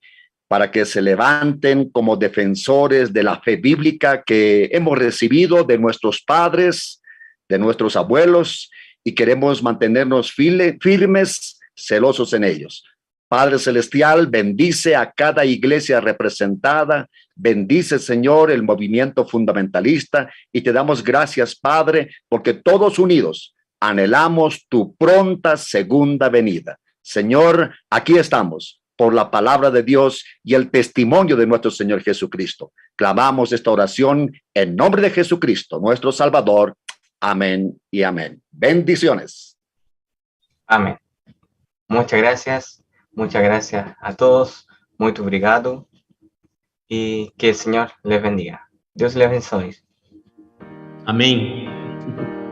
para que se levanten como defensores de la fe bíblica que hemos recibido de nuestros padres, de nuestros abuelos, y queremos mantenernos firmes, celosos en ellos. Padre Celestial, bendice a cada iglesia representada, bendice, Señor, el movimiento fundamentalista, y te damos gracias, Padre, porque todos unidos anhelamos tu pronta segunda venida. Señor, aquí estamos por la palabra de Dios y el testimonio de nuestro Señor Jesucristo. Clamamos esta oración en nombre de Jesucristo, nuestro Salvador. Amén y amén. Bendiciones. Amén. Muchas gracias a todos. Muito obrigado. Y que el Señor les bendiga. Dios les bendiga. Amém.